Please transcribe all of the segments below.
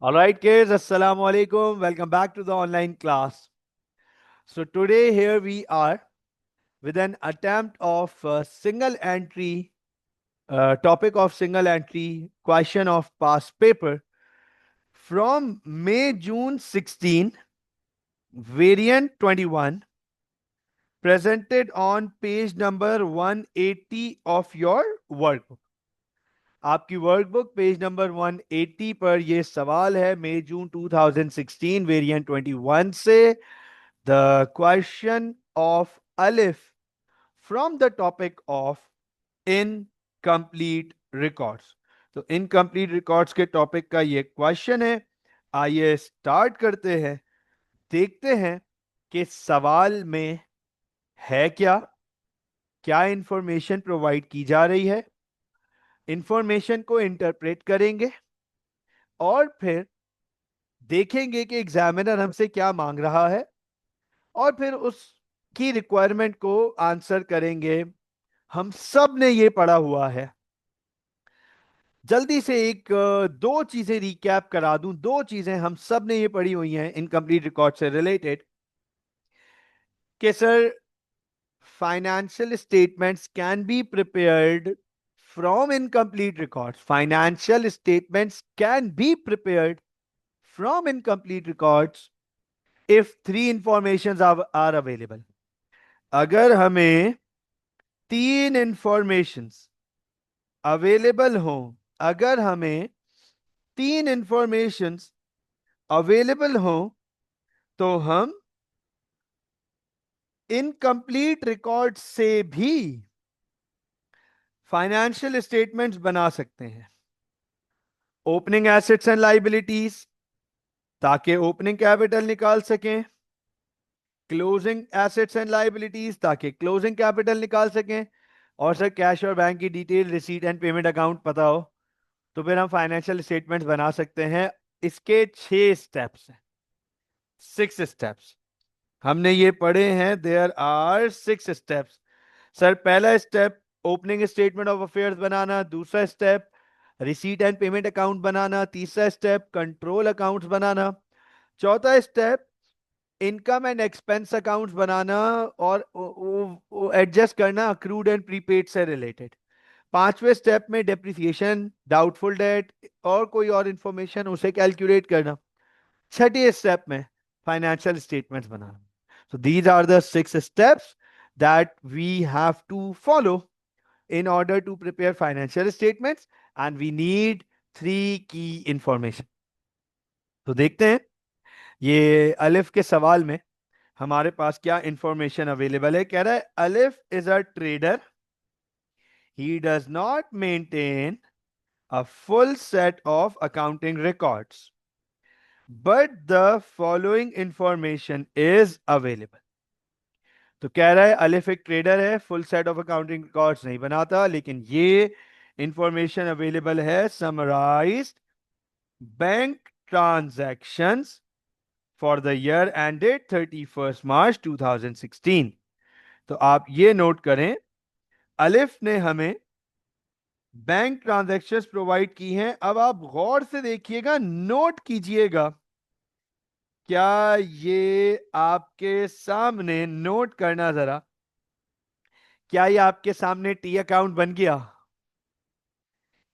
All right, kids, Assalamu alaikum. Welcome back to the online class. So, today here we are with an attempt of single entry, topic of single entry, question of past paper from May June 16, variant 21, presented on page number 180 of your workbook. आपकी workbook page number 180 पर यह सवाल है मई जून 2016 variant 21 से the question of alif from the topic of incomplete records. तो incomplete records के topic का ये क्वेश्चन है. आइए स्टार्ट करते हैं. देखते हैं कि सवाल में है क्या, क्या इंफॉर्मेशन प्रोवाइड की जा रही है. इंफॉर्मेशन को इंटरप्रेट करेंगे और फिर देखेंगे कि एग्जामिनर हमसे क्या मांग रहा है और फिर उसकी रिक्वायरमेंट को आंसर करेंगे. हम सब ने ये पढ़ा हुआ है. जल्दी से दो चीजें रिकैप करा दूं. दो चीजें हम सब ने ये पढ़ी हुई हैं इनकम्प्लीट रिकॉर्ड से रिलेटेड कि sir financial statements can be prepared from incomplete records. Financial statements can be prepared from incomplete records if three information are available. अगर हमें तीन इंफॉर्मेशंस अवेलेबल हो, अगर हमें तीन इंफॉर्मेशंस अवेलेबल हो तो हम इनकम्प्लीट रिकॉर्ड से भी फाइनेंशियल स्टेटमेंट्स बना सकते हैं. ओपनिंग एसेट्स एंड लाइबिलिटीज ताकि ओपनिंग कैपिटल निकाल सकें, क्लोजिंग एसेट्स एंड लाइबिलिटीज ताकि क्लोजिंग कैपिटल निकाल सकें. और सर कैश और बैंक की detail, receipt and payment account पता हो तो फिर हम फाइनेंशियल स्टेटमेंट्स बना सकते हैं. इसके 6 स्टेप्स हैं, 6 स्टेप्स हमने ये पढ़े हैं. There are 6 steps. सर पहला step opening statement of affairs बनाना, दूसरा step receipt and payment account बनाना, तीसरा स्टेप कंट्रोल अकाउंट्स बनाना, चौथा step income and expense accounts बनाना और एडजस्ट करना अक्रूड एंड प्रीपेड से रिलेटेड. पांचवें स्टेप में डेप्रिसिएशन, डाउटफुल डेट और कोई और इंफॉर्मेशन उसे कैलकुलेट करना. छठे स्टेप में financial statements banana. So these are the 6 steps that we have to follow in order to prepare financial statements and we need 3 key information. तो देखते हैं ये अलिफ के सवाल में हमारे पास क्या इंफॉर्मेशन अवेलेबल है. कह रहा है अलिफ is a trader, he does not maintain a full set of accounting records, but the following information is available. तो कह रहा है अलिफ एक ट्रेडर है, full set of accounting records नहीं बनाता, लेकिन ये इंफॉर्मेशन अवेलेबल है. Summarised bank transactions for the year ended 31 मार्च 2016. तो आप ये नोट करें, अलिफ ने हमें बैंक ट्रांजैक्शंस प्रोवाइड की हैं. अब आप गौर से देखिएगा, नोट कीजिएगा. क्या ये आपके सामने, नोट करना जरा, क्या ये आपके सामने टी अकाउंट बन गया?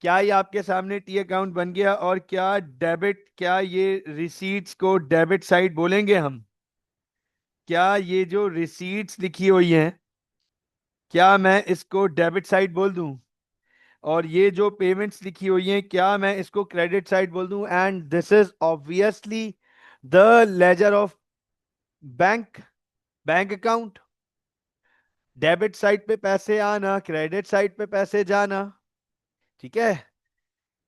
क्या ये आपके सामने टी अकाउंट बन गया? और क्या डेबिट, क्या ये रिसीट्स को डेबिट साइड बोलेंगे हम? क्या ये जो रिसीट्स लिखी हुई हैं, क्या मैं इसको डेबिट साइड बोल दूं? और ये जो पेमेंट्स लिखी हुई हैं, क्या मैं इसको क्रेडिट साइड बोल दूं? And this is obviously the laser of bank, bank account. Debit side पे पैसे आना, क्रेडिट साइड पे पैसे जाना. ठीक है.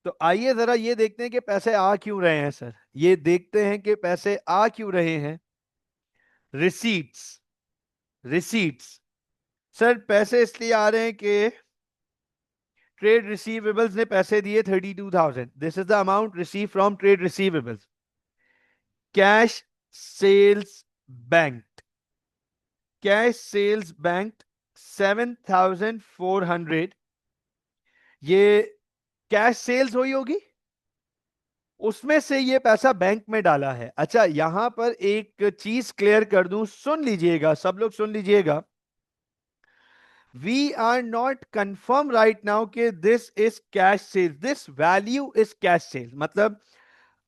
तो आइए जरा ये देखते हैं कि पैसे आ क्यों रहे हैं. सर ये देखते हैं कि पैसे आ क्यों रहे हैं. Receipts, receipts. सर पैसे इसलिए आ रहे हैं कि ट्रेड रिसीवेबल्स ने पैसे दिए 32,000. This is the amount receive from trade receivables. Cash sales bank, cash sales bank 7,400. ये कैश सेल्स हुई होगी. उसमें से ये पैसा बैंक में डाला है। अच्छा, यहां पर एक चीज क्लियर कर दूं, सुन लीजिएगा सब लोग, सुन लीजिएगा। We are not confirm right now कि this is cash sales, this value is cash sales. मतलब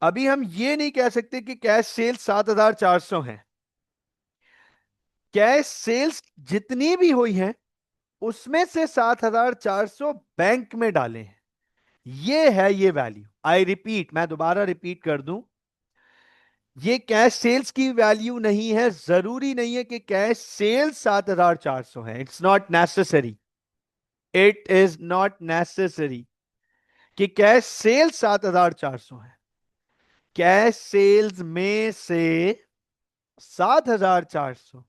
अभी हम ये नहीं कह सकते कि कैश सेल्स 7,400 है। कैश सेल्स जितनी भी हुई हैं उसमें से 7,400 बैंक में डाले हैं, ये है ये वैल्यू। आई रिपीट, मैं दोबारा रिपीट कर दूं, ये कैश सेल्स की वैल्यू नहीं है। जरूरी नहीं है कि कैश सेल्स 7,400 है। It's not necessary, it is not necessary कि कैश सेल्स 7,400 है। कैश सेल्स में से 7,400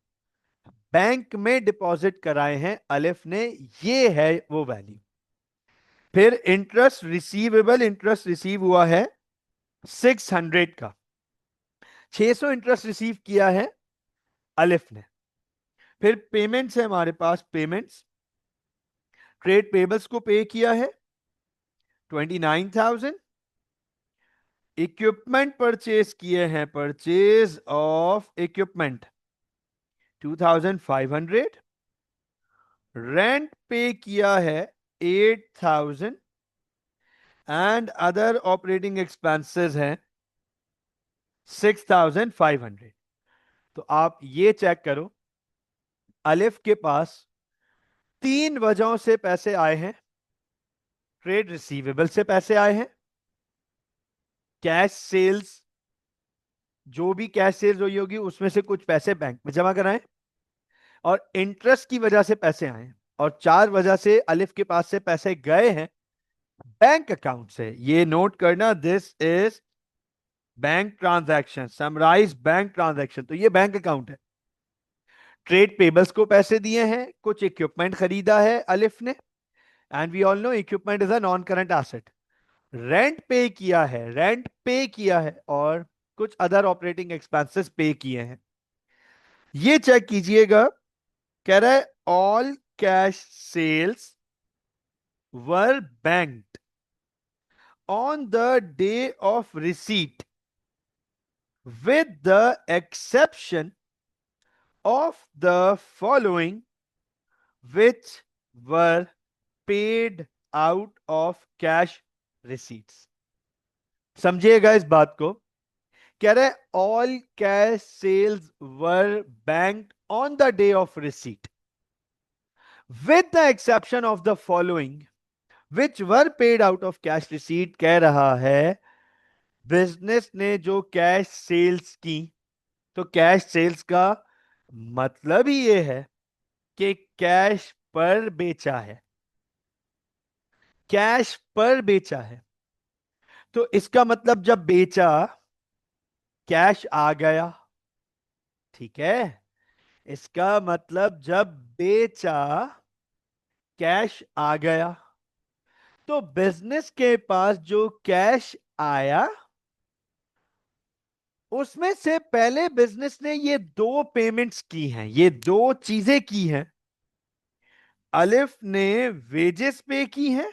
बैंक में डिपॉजिट कराए हैं अलिफ ने, ये है वो वैल्यू। फिर इंटरेस्ट रिसीवेबल, इंटरेस्ट रिसीव हुआ है 600 का, 600 इंटरेस्ट रिसीव किया है अलिफ ने। फिर पेमेंट्स है हमारे पास, पेमेंट्स, ट्रेड पेबल्स को पे किया है 29,000। इक्विपमेंट परचेज किए हैं, purchase of equipment 2,500। Rent pay किया है 8,000 एंड अदर ऑपरेटिंग एक्सपेंसेस हैं 6,500। तो आप ये चेक करो, अलिफ के पास तीन वजहों से पैसे आए हैं। ट्रेड रिसीवेबल से पैसे आए हैं, कैश सेल्स, जो भी कैश सेल्स हुई होगी उसमें से कुछ पैसे बैंक में जमा कराए, और इंटरेस्ट की वजह से पैसे आए हैं। और चार वजह से अलिफ के पास से पैसे गए हैं बैंक अकाउंट से। ये नोट करना, this is bank transaction, summarize bank transaction. तो ये बैंक अकाउंट है। ट्रेड पेबल्स को पैसे दिए हैं, कुछ इक्विपमेंट खरीदा है अलिफ ने, and we all know equipment is a non current asset. Rent pay किया है, रेंट पे किया है, और कुछ अदर ऑपरेटिंग एक्सपेंसेस पे किए हैं। ये चेक कीजिएगा, कह रहा है all cash sales were banked on the day of receipt with the exception of the following which were paid out of cash receipts। समझिएगा इस बात को, कह रहे all cash sales were banked on the day of receipt with the exception of the following which were paid out of cash receipt. कह रहा है business ने जो कैश सेल्स की, तो कैश सेल्स का मतलब ही ये है कि कैश पर बेचा है, कैश पर बेचा है। तो इसका मतलब जब बेचा कैश आ गया, ठीक है। इसका मतलब जब बेचा कैश आ गया, तो बिजनेस के पास जो कैश आया उसमें से पहले बिजनेस ने ये दो पेमेंट्स की हैं, ये दो चीजें की हैं। अलिफ ने वेजेस पे की हैं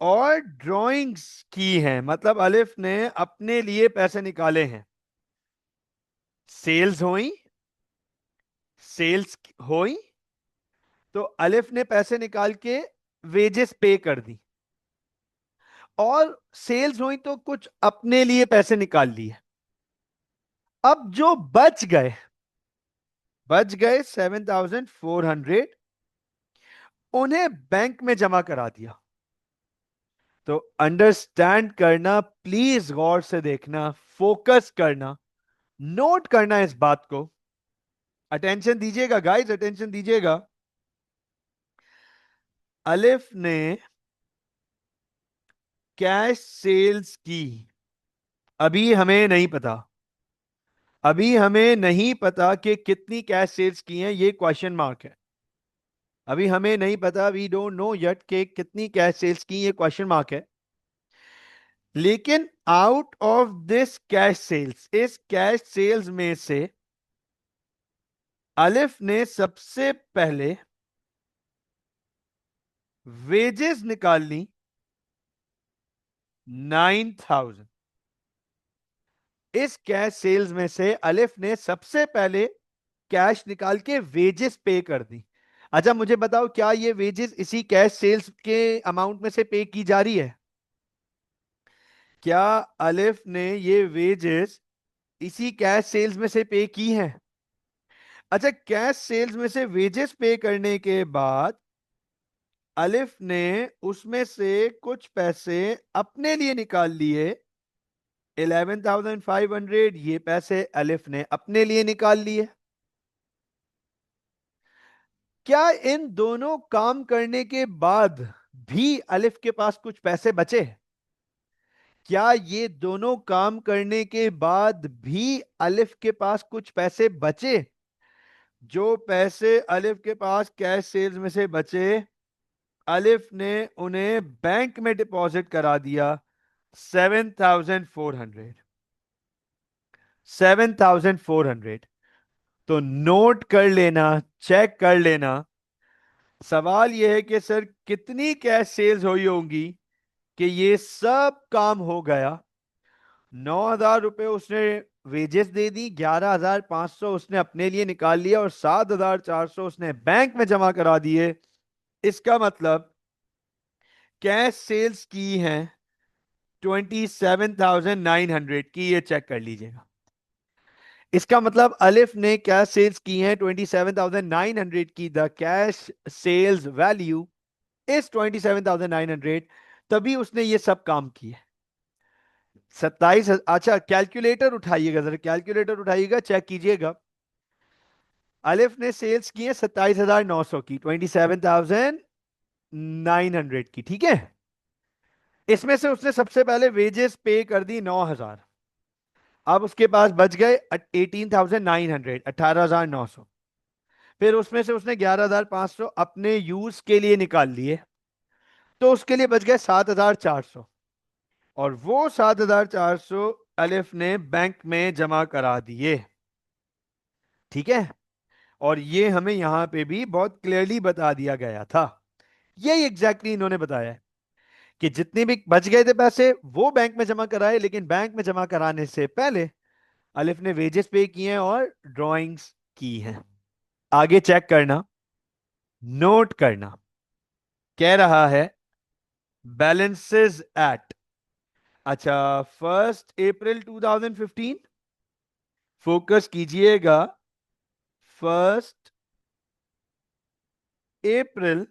और ड्राइंग्स की हैं, मतलब अलिफ ने अपने लिए पैसे निकाले हैं। सेल्स हुई, सेल्स हुई तो अलिफ ने पैसे निकाल के वेजेस पे कर दी, और सेल्स हुई तो कुछ अपने लिए पैसे निकाल लिए। अब जो बच गए, बच गए 7,400, उन्हें बैंक में जमा करा दिया। तो अंडरस्टैंड करना, प्लीज गौर से देखना, फोकस करना, नोट करना इस बात को। अटेंशन दीजिएगा गाइस, अटेंशन दीजिएगा। अलिफ ने कैश सेल्स की, अभी हमें नहीं पता, अभी हमें नहीं पता कि कितनी कैश सेल्स की हैं, ये क्वेश्चन मार्क है। अभी हमें नहीं पता, वी डोंट नो यट कि कितनी कैश सेल्स की, ये क्वेश्चन मार्क है। लेकिन out of this cash sales, इस कैश सेल्स में से अलिफ ने सबसे पहले वेजेस निकाल ली 9,000। इस कैश सेल्स में से अलिफ ने सबसे पहले कैश निकाल के वेजेस पे कर दी। अच्छा मुझे बताओ, क्या ये वेजेस इसी कैश सेल्स के अमाउंट में से पे की जा रही है? क्या अलिफ ने ये वेजेस इसी कैश सेल्स में से पे की हैं? अच्छा, कैश सेल्स में से वेजेस पे करने के बाद अलिफ ने उसमें से कुछ पैसे अपने लिए निकाल लिए। 11,500 ये पैसे अलिफ ने अपने लिए निकाल लिए। क्या इन दोनों काम करने के बाद भी अलिफ के पास कुछ पैसे बचे? क्या ये दोनों काम करने के बाद भी अलिफ के पास कुछ पैसे बचे? जो पैसे अलिफ के पास कैश सेल्स में से बचे, अलिफ ने उन्हें बैंक में डिपॉजिट करा दिया। 7,400। 7,400। तो नोट कर लेना, चेक कर लेना। सवाल यह है कि सर कितनी कैश सेल्स हुई होंगी कि ये सब काम हो गया। 9,000 रुपए उसने वेजेस दे दी, 11,500 उसने अपने लिए निकाल लिया और 7,400 उसने बैंक में जमा करा दिए। इसका मतलब कैश सेल्स की हैं 27,900 की, ये चेक कर लीजिएगा। इसका मतलब अलिफ ने कैश सेल्स की हैं 27,900 की। The cash sales value is 27,900। तभी उसने ये सब काम किए। 27। अच्छा कैलकुलेटर उठाइएगा, जरा कैलकुलेटर उठाइएगा, चेक कीजिएगा। अलिफ ने सेल्स की है 27,900 की, 27,900 की, ठीक है। इसमें से उसने सबसे पहले वेजेस पे कर दी 9,000। अब उसके पास बच गए 18,900, 18,900। फिर उसमें से उसने 11,500 अपने यूज के लिए निकाल लिए, तो उसके लिए बच गए 7,400। और वो 7,400 अलिफ ने बैंक में जमा करा दिए, ठीक है। और ये हमें यहां पे भी बहुत क्लियरली बता दिया गया था। यही एग्जैक्टली इन्होंने बताया है कि जितने भी बच गए थे पैसे वो बैंक में जमा कराए, लेकिन बैंक में जमा कराने से पहले अलिफ ने वेजेस पे किए हैं और ड्राइंग्स की हैं। आगे चेक करना, नोट करना। कह रहा है बैलेंसेस एट, अच्छा 1 अप्रैल 2015, फोकस कीजिएगा। 1 अप्रैल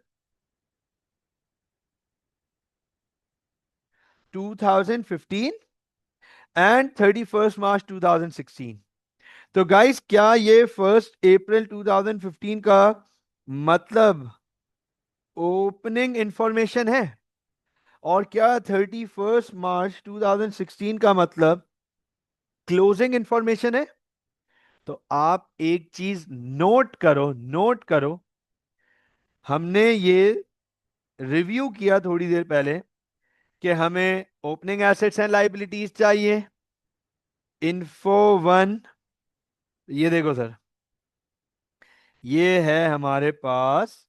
2015 एंड 31 मार्च 2016। तो गाइस, क्या ये 1 अप्रैल 2015 का मतलब ओपनिंग इंफॉर्मेशन है? और क्या 31 मार्च 2016 का मतलब क्लोजिंग इंफॉर्मेशन है? तो आप एक चीज नोट करो, नोट करो। हमने ये रिव्यू किया थोड़ी देर पहले कि हमें ओपनिंग एसेट्स एंड लाइबिलिटीज चाहिए। इन्फो वन, ये देखो सर, ये है हमारे पास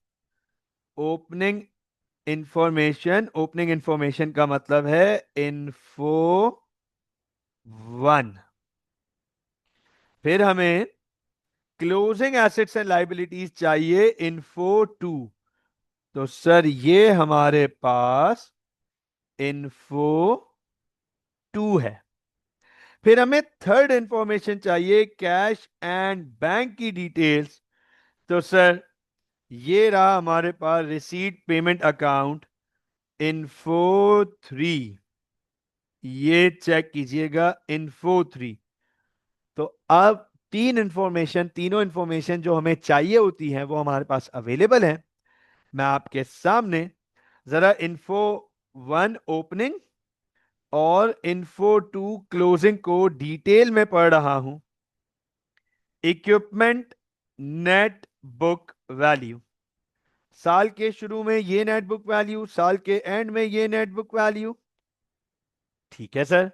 ओपनिंग इंफॉर्मेशन। ओपनिंग इंफॉर्मेशन का मतलब है इन्फो वन। फिर हमें क्लोजिंग एसेट्स एंड लाइबिलिटीज चाहिए, इन्फो टू। तो सर ये हमारे पास इन्फो टू है। फिर हमें थर्ड इंफॉर्मेशन चाहिए, कैश एंड बैंक की डिटेल्स। तो सर ये रहा हमारे पास receipt payment account, info three. ये चेक कीजिएगा, इन्फो थ्री। तो अब तीनों इंफॉर्मेशन जो हमें चाहिए होती हैं वो हमारे पास अवेलेबल है। मैं आपके सामने जरा इन्फो वन ओपनिंग और इन्फो टू क्लोजिंग को डिटेल में पढ़ रहा हूं। इक्विपमेंट नेट बुक वैल्यू, साल के शुरू में ये नेट बुक वैल्यू, साल के एंड में ये नेट बुक वैल्यू, ठीक है सर।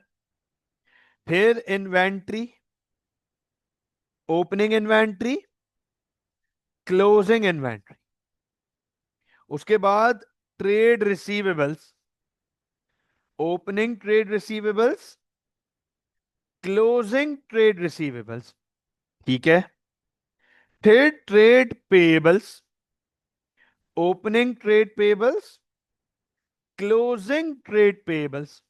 फिर inventory, opening inventory, closing inventory. उसके बाद trade receivables, opening trade receivables, closing trade receivables, ठीक है। फिर trade payables, opening trade payables, closing trade payables,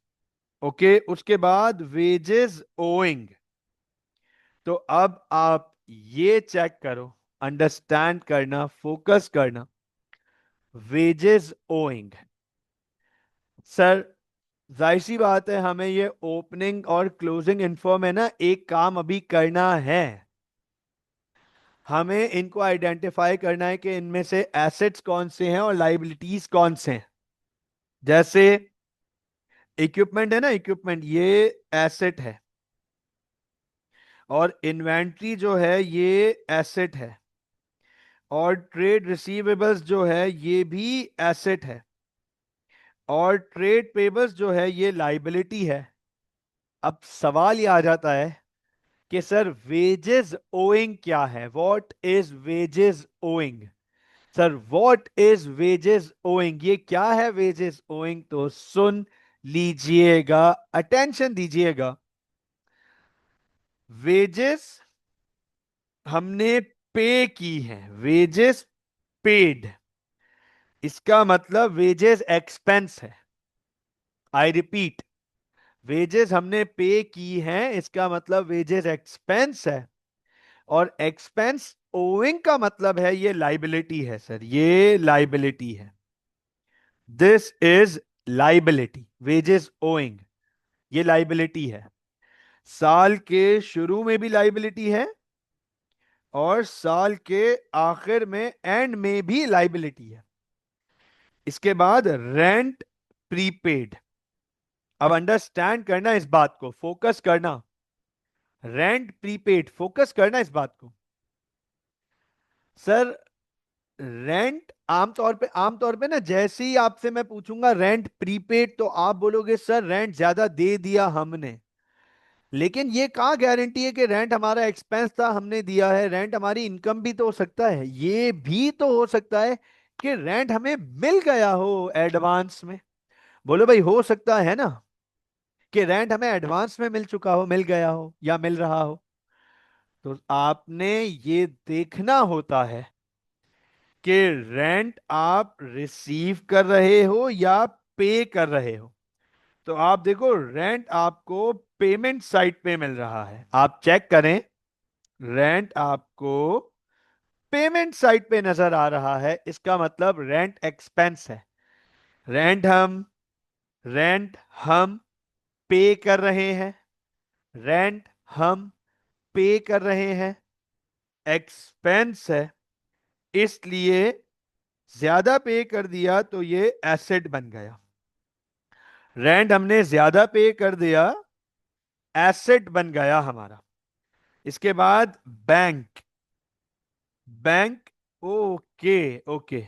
okay. उसके बाद वेजेस ओइंग। तो अब आप ये चेक करो, अंडरस्टैंड करना, फोकस करना। वेजेस ओइंग, सर जाहिर सी बात है हमें ये ओपनिंग और क्लोजिंग इन्फो में ना एक काम अभी करना है। हमें इनको आइडेंटिफाई करना है कि इनमें से एसेट्स कौन से हैं और लाइबिलिटीज कौन से हैं। जैसे इक्विपमेंट है ना, इक्विपमेंट ये एसेट है, और इन्वेंट्री जो है ये एसेट है, और ट्रेड रिसीवेबल्स जो है ये भी एसेट है, और ट्रेड पेबल्स जो है ये लाइबिलिटी है। अब सवाल ये आ जाता है कि सर वेजेस ओइंग क्या है, what is wages owing. Sir what is wages owing, ये क्या है वेजेस ओइंग, तो सुन लीजिएगा, अटेंशन दीजिएगा। वेजेस हमने पे की है, वेजेस पेड, इसका मतलब वेजेस एक्सपेंस है। आई रिपीट, वेजेस हमने पे की हैं, इसका मतलब वेजेस एक्सपेंस है, और एक्सपेंस ओइंग का मतलब है ये लाइबिलिटी है सर, ये लाइबिलिटी है। This is liability, wages owing ये लाइबिलिटी है। साल के शुरू में भी लाइबिलिटी है, और साल के आखिर में एंड में भी लाइबिलिटी है। इसके बाद रेंट प्रीपेड। अब अंडरस्टैंड करना इस बात को, फोकस करना, रेंट प्रीपेड, फोकस करना इस बात को। सर रेंट आमतौर पे ना, जैसे ही आपसे मैं पूछूंगा रेंट प्रीपेड, तो आप बोलोगे सर रेंट ज्यादा दे दिया हमने। लेकिन ये कहाँ गारंटी है कि रेंट हमारा एक्सपेंस था हमने दिया है, रेंट हमारी इनकम भी तो हो सकता है। ये भी तो हो सकता है कि रेंट हमें मिल गया हो एडवांस में। बोलो भाई, हो सकता है ना कि रेंट हमें एडवांस में मिल चुका हो, मिल गया हो या मिल रहा हो। तो आपने ये देखना होता है कि रेंट आप रिसीव कर रहे हो या पे कर रहे हो। तो आप देखो रेंट आपको पेमेंट साइट पे मिल रहा है, आप चेक करें, रेंट आपको पेमेंट साइट पे नजर आ रहा है, इसका मतलब रेंट एक्सपेंस है। रेंट हम रेंट हम पे कर रहे हैं, रेंट हम पे कर रहे हैं, एक्सपेंस है, इसलिए ज्यादा पे कर दिया तो ये एसेट बन गया। रेंट हमने ज्यादा पे कर दिया, एसेट बन गया हमारा। इसके बाद बैंक, बैंक, ओके ओके,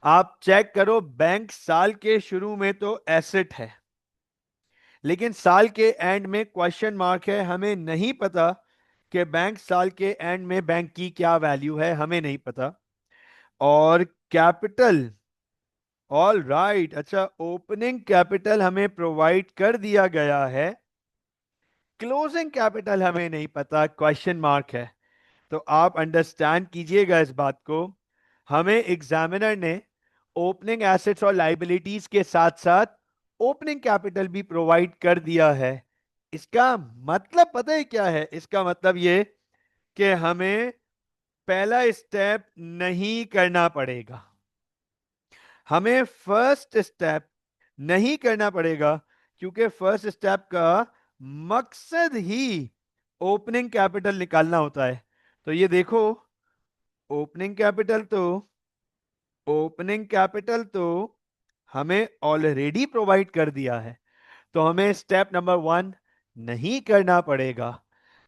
आप चेक करो, बैंक साल के शुरू में तो एसेट है, लेकिन साल के एंड में क्वेश्चन मार्क है, हमें नहीं पता कि बैंक साल के एंड में बैंक की क्या वैल्यू है, हमें नहीं पता। और कैपिटल, ऑल राइट, अच्छा ओपनिंग कैपिटल हमें प्रोवाइड कर दिया गया है, क्लोजिंग कैपिटल हमें नहीं पता, क्वेश्चन मार्क है। तो आप अंडरस्टैंड कीजिएगा इस बात को, हमें एग्जामिनर ने ओपनिंग एसेट्स और लाइबिलिटीज के साथ साथ ओपनिंग कैपिटल भी प्रोवाइड कर दिया है। इसका मतलब पता है क्या है, इसका मतलब ये कि हमें पहला स्टेप नहीं करना पड़ेगा, हमें फर्स्ट स्टेप नहीं करना पड़ेगा, क्योंकि फर्स्ट स्टेप का मकसद ही ओपनिंग कैपिटल निकालना होता है। तो ये देखो, ओपनिंग कैपिटल तो ओपनिंग कैपिटल तो हमें ऑलरेडी प्रोवाइड कर दिया है, तो हमें स्टेप नंबर 1 नहीं करना पड़ेगा।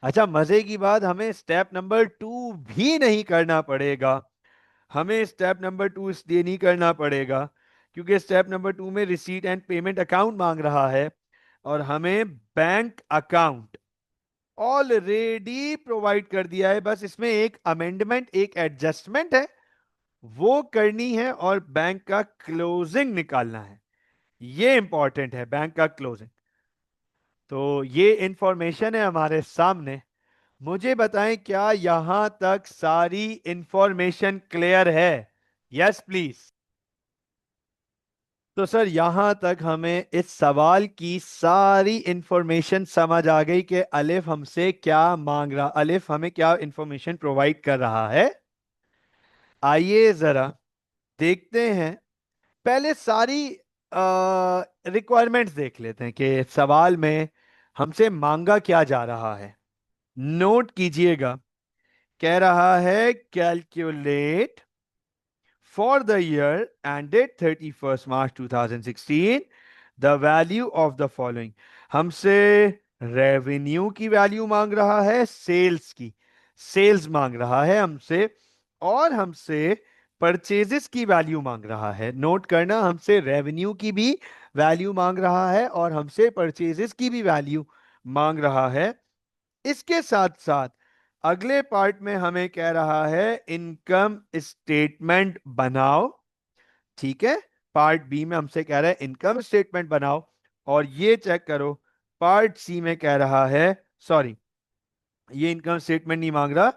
अच्छा मजे की बात, हमें स्टेप नंबर 2 भी नहीं करना पड़ेगा। हमें स्टेप नंबर 2 इसलिए नहीं करना पड़ेगा क्योंकि स्टेप नंबर 2 में रिसीट एंड पेमेंट अकाउंट मांग रहा है, और हमें बैंक अकाउंट ऑलरेडी प्रोवाइड कर दिया है, बस इसमें एक अमेंडमेंट, एक एडजस्टमेंट है, वो करनी है और बैंक का क्लोजिंग निकालना है। ये इंपॉर्टेंट है बैंक का क्लोजिंग। तो ये इंफॉर्मेशन है हमारे सामने। मुझे बताएं क्या यहां तक सारी इंफॉर्मेशन क्लियर है? Yes please. तो सर यहां तक हमें इस सवाल की सारी इंफॉर्मेशन समझ आ गई कि अलिफ हमसे क्या मांग रहा, अलिफ हमें क्या इंफॉर्मेशन प्रोवाइड कर रहा है। आइए जरा देखते हैं। पहले सारी रिक्वायरमेंट्स देख लेते हैं कि सवाल में हमसे मांगा क्या जा रहा है। नोट कीजिएगा, कह रहा है calculate for the year ended 31st March 2016 the value of the following। हमसे रेवेन्यू की वैल्यू मांग रहा है, सेल्स की, सेल्स मांग रहा है हमसे, और हमसे परचेजेस की वैल्यू मांग रहा है। नोट करना, हमसे रेवेन्यू की भी वैल्यू मांग रहा है और हमसे परचेजेस की भी वैल्यू मांग रहा है। इसके साथ साथ अगले पार्ट में हमें कह रहा है इनकम स्टेटमेंट बनाओ। ठीक है, पार्ट बी में हमसे कह रहा है इनकम स्टेटमेंट बनाओ। और ये चेक करो, पार्ट सी में कह रहा है, सॉरी, ये इनकम स्टेटमेंट नहीं मांग रहा,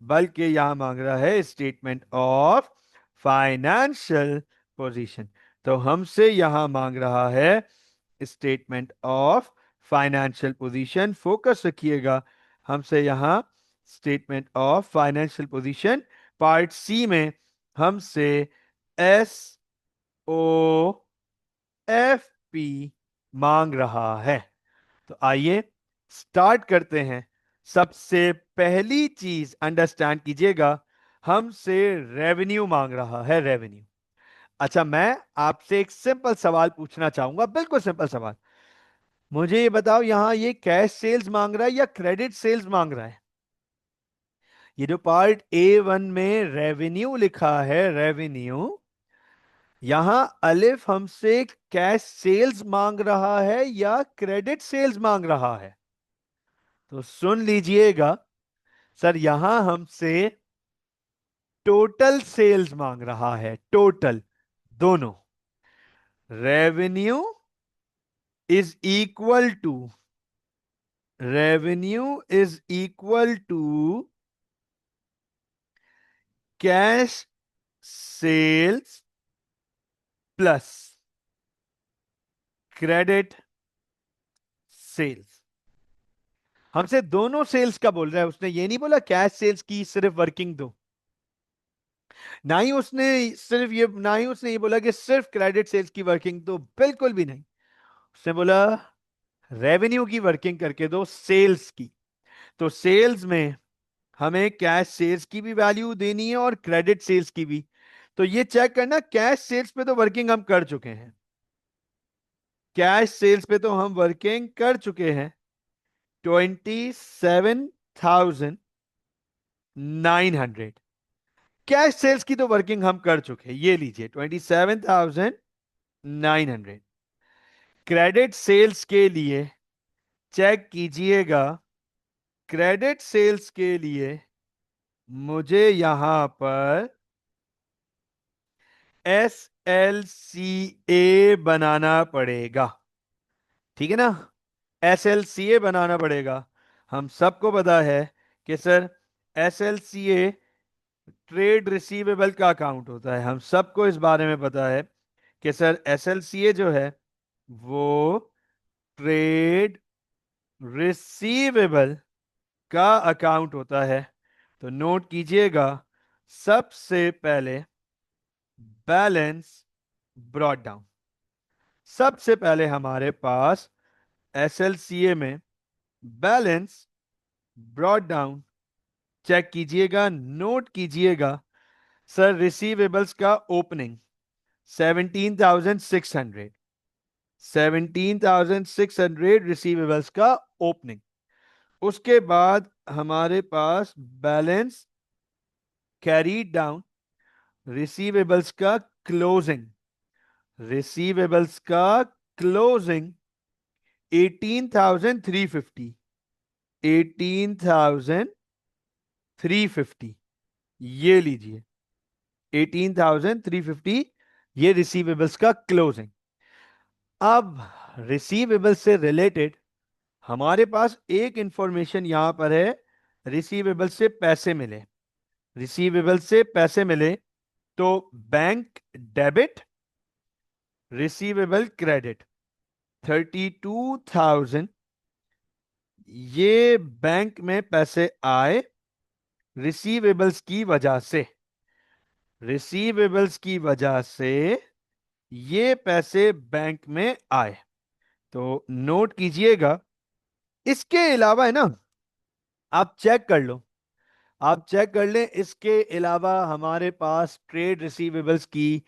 बल्कि यहां मांग रहा है स्टेटमेंट ऑफ फाइनेंशियल पोजीशन। तो हमसे यहां मांग रहा है statement of financial position. Focus रखिएगा, हमसे यहां statement of financial position. Part C में हमसे एस ओ एफ पी मांग रहा है। तो आइए स्टार्ट करते हैं। सबसे पहली चीज अंडरस्टैंड कीजिएगा, हमसे रेवेन्यू मांग रहा है, रेवेन्यू। अच्छा, मैं आपसे एक सिंपल सवाल पूछना चाहूंगा, बिल्कुल सिंपल सवाल। मुझे ये बताओ, यहां ये कैश सेल्स मांग रहा है या क्रेडिट सेल्स मांग रहा है? ये जो पार्ट A1 में रेवेन्यू लिखा है, रेवेन्यू, यहां अलिफ हमसे कैश सेल्स मांग रहा है या क्रेडिट सेल्स मांग रहा है? तो सुन लीजिएगा सर, यहां हमसे टोटल सेल्स मांग रहा है, टोटल, दोनों। Revenue is equal to, revenue is equal to cash sales plus credit sales. हमसे दोनों सेल्स का बोल रहा है, उसने ये नहीं बोला कैश सेल्स की सिर्फ वर्किंग दो, ना ही उसने सिर्फ ये, ना ही उसने ये बोला कि सिर्फ क्रेडिट सेल्स की वर्किंग दो, बिल्कुल भी नहीं। उसने बोला रेवेन्यू की वर्किंग करके दो, सेल्स की। तो सेल्स में हमें कैश सेल्स की भी वैल्यू देनी है और क्रेडिट सेल्स की भी। तो ये चेक करना, कैश सेल्स पे तो वर्किंग हम कर चुके हैं, कैश सेल्स पे तो हम वर्किंग कर चुके हैं। 27,900 कैश सेल्स की तो वर्किंग हम कर चुके हैं, ये लीजिए 27,900। क्रेडिट सेल्स के लिए चेक कीजिएगा, क्रेडिट सेल्स के लिए मुझे यहां पर SLCA बनाना पड़ेगा। ठीक है ना, SLCA बनाना पड़ेगा। हम सबको पता है कि सर SLCA ट्रेड रिसीवेबल का अकाउंट होता है, हम सबको इस बारे में पता है कि सर SLCA जो है वो ट्रेड रिसीवेबल का अकाउंट होता है। तो नोट कीजिएगा, सबसे पहले बैलेंस ब्रॉट डाउन, सबसे पहले हमारे पास SLCA में बैलेंस ब्रॉट डाउन चेक कीजिएगा, नोट कीजिएगा। सर रिसीवेबल्स का ओपनिंग 17,600, 17,600 रिसीवेबल्स का ओपनिंग। उसके बाद हमारे पास बैलेंस कैरी डाउन, रिसीवेबल्स का क्लोजिंग, रिसीवेबल्स का क्लोजिंग 18,350, 18,350, ये लीजिए 18,350, ये रिसीवेबल्स का क्लोजिंग। अब रिसीवेबल से रिलेटेड हमारे पास एक इंफॉर्मेशन यहां पर है, रिसीवेबल से पैसे मिले, रिसीवेबल से पैसे मिले तो बैंक डेबिट, रिसीवेबल क्रेडिट। 32,000 ये बैंक में पैसे आए रिसीवेबल्स की वजह से, रिसीवेबल्स की वजह से ये पैसे बैंक में आए। तो नोट कीजिएगा, इसके अलावा है ना, आप चेक कर लो, आप चेक कर लें, इसके अलावा हमारे पास ट्रेड रिसीवेबल्स की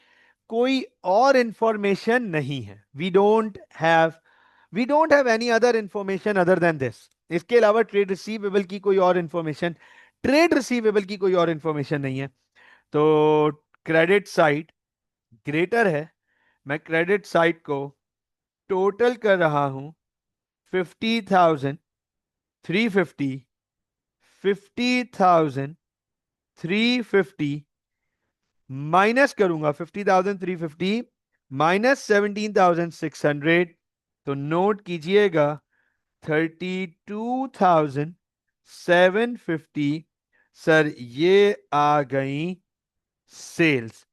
कोई और इंफॉर्मेशन नहीं है। We don't have any other information other than this. इसके अलावा ट्रेड रिसीवेबल की कोई और इंफॉर्मेशन, ट्रेड रिसीवेबल की कोई और इंफॉर्मेशन नहीं है। तो क्रेडिट साइड ग्रेटर है, मैं क्रेडिट साइड को टोटल कर रहा हूं, 50,350, 50,350 माइनस करूंगा, 50,350 माइनस 17,600, तो नोट कीजिएगा 32,750। सर ये आ गई सेल्स,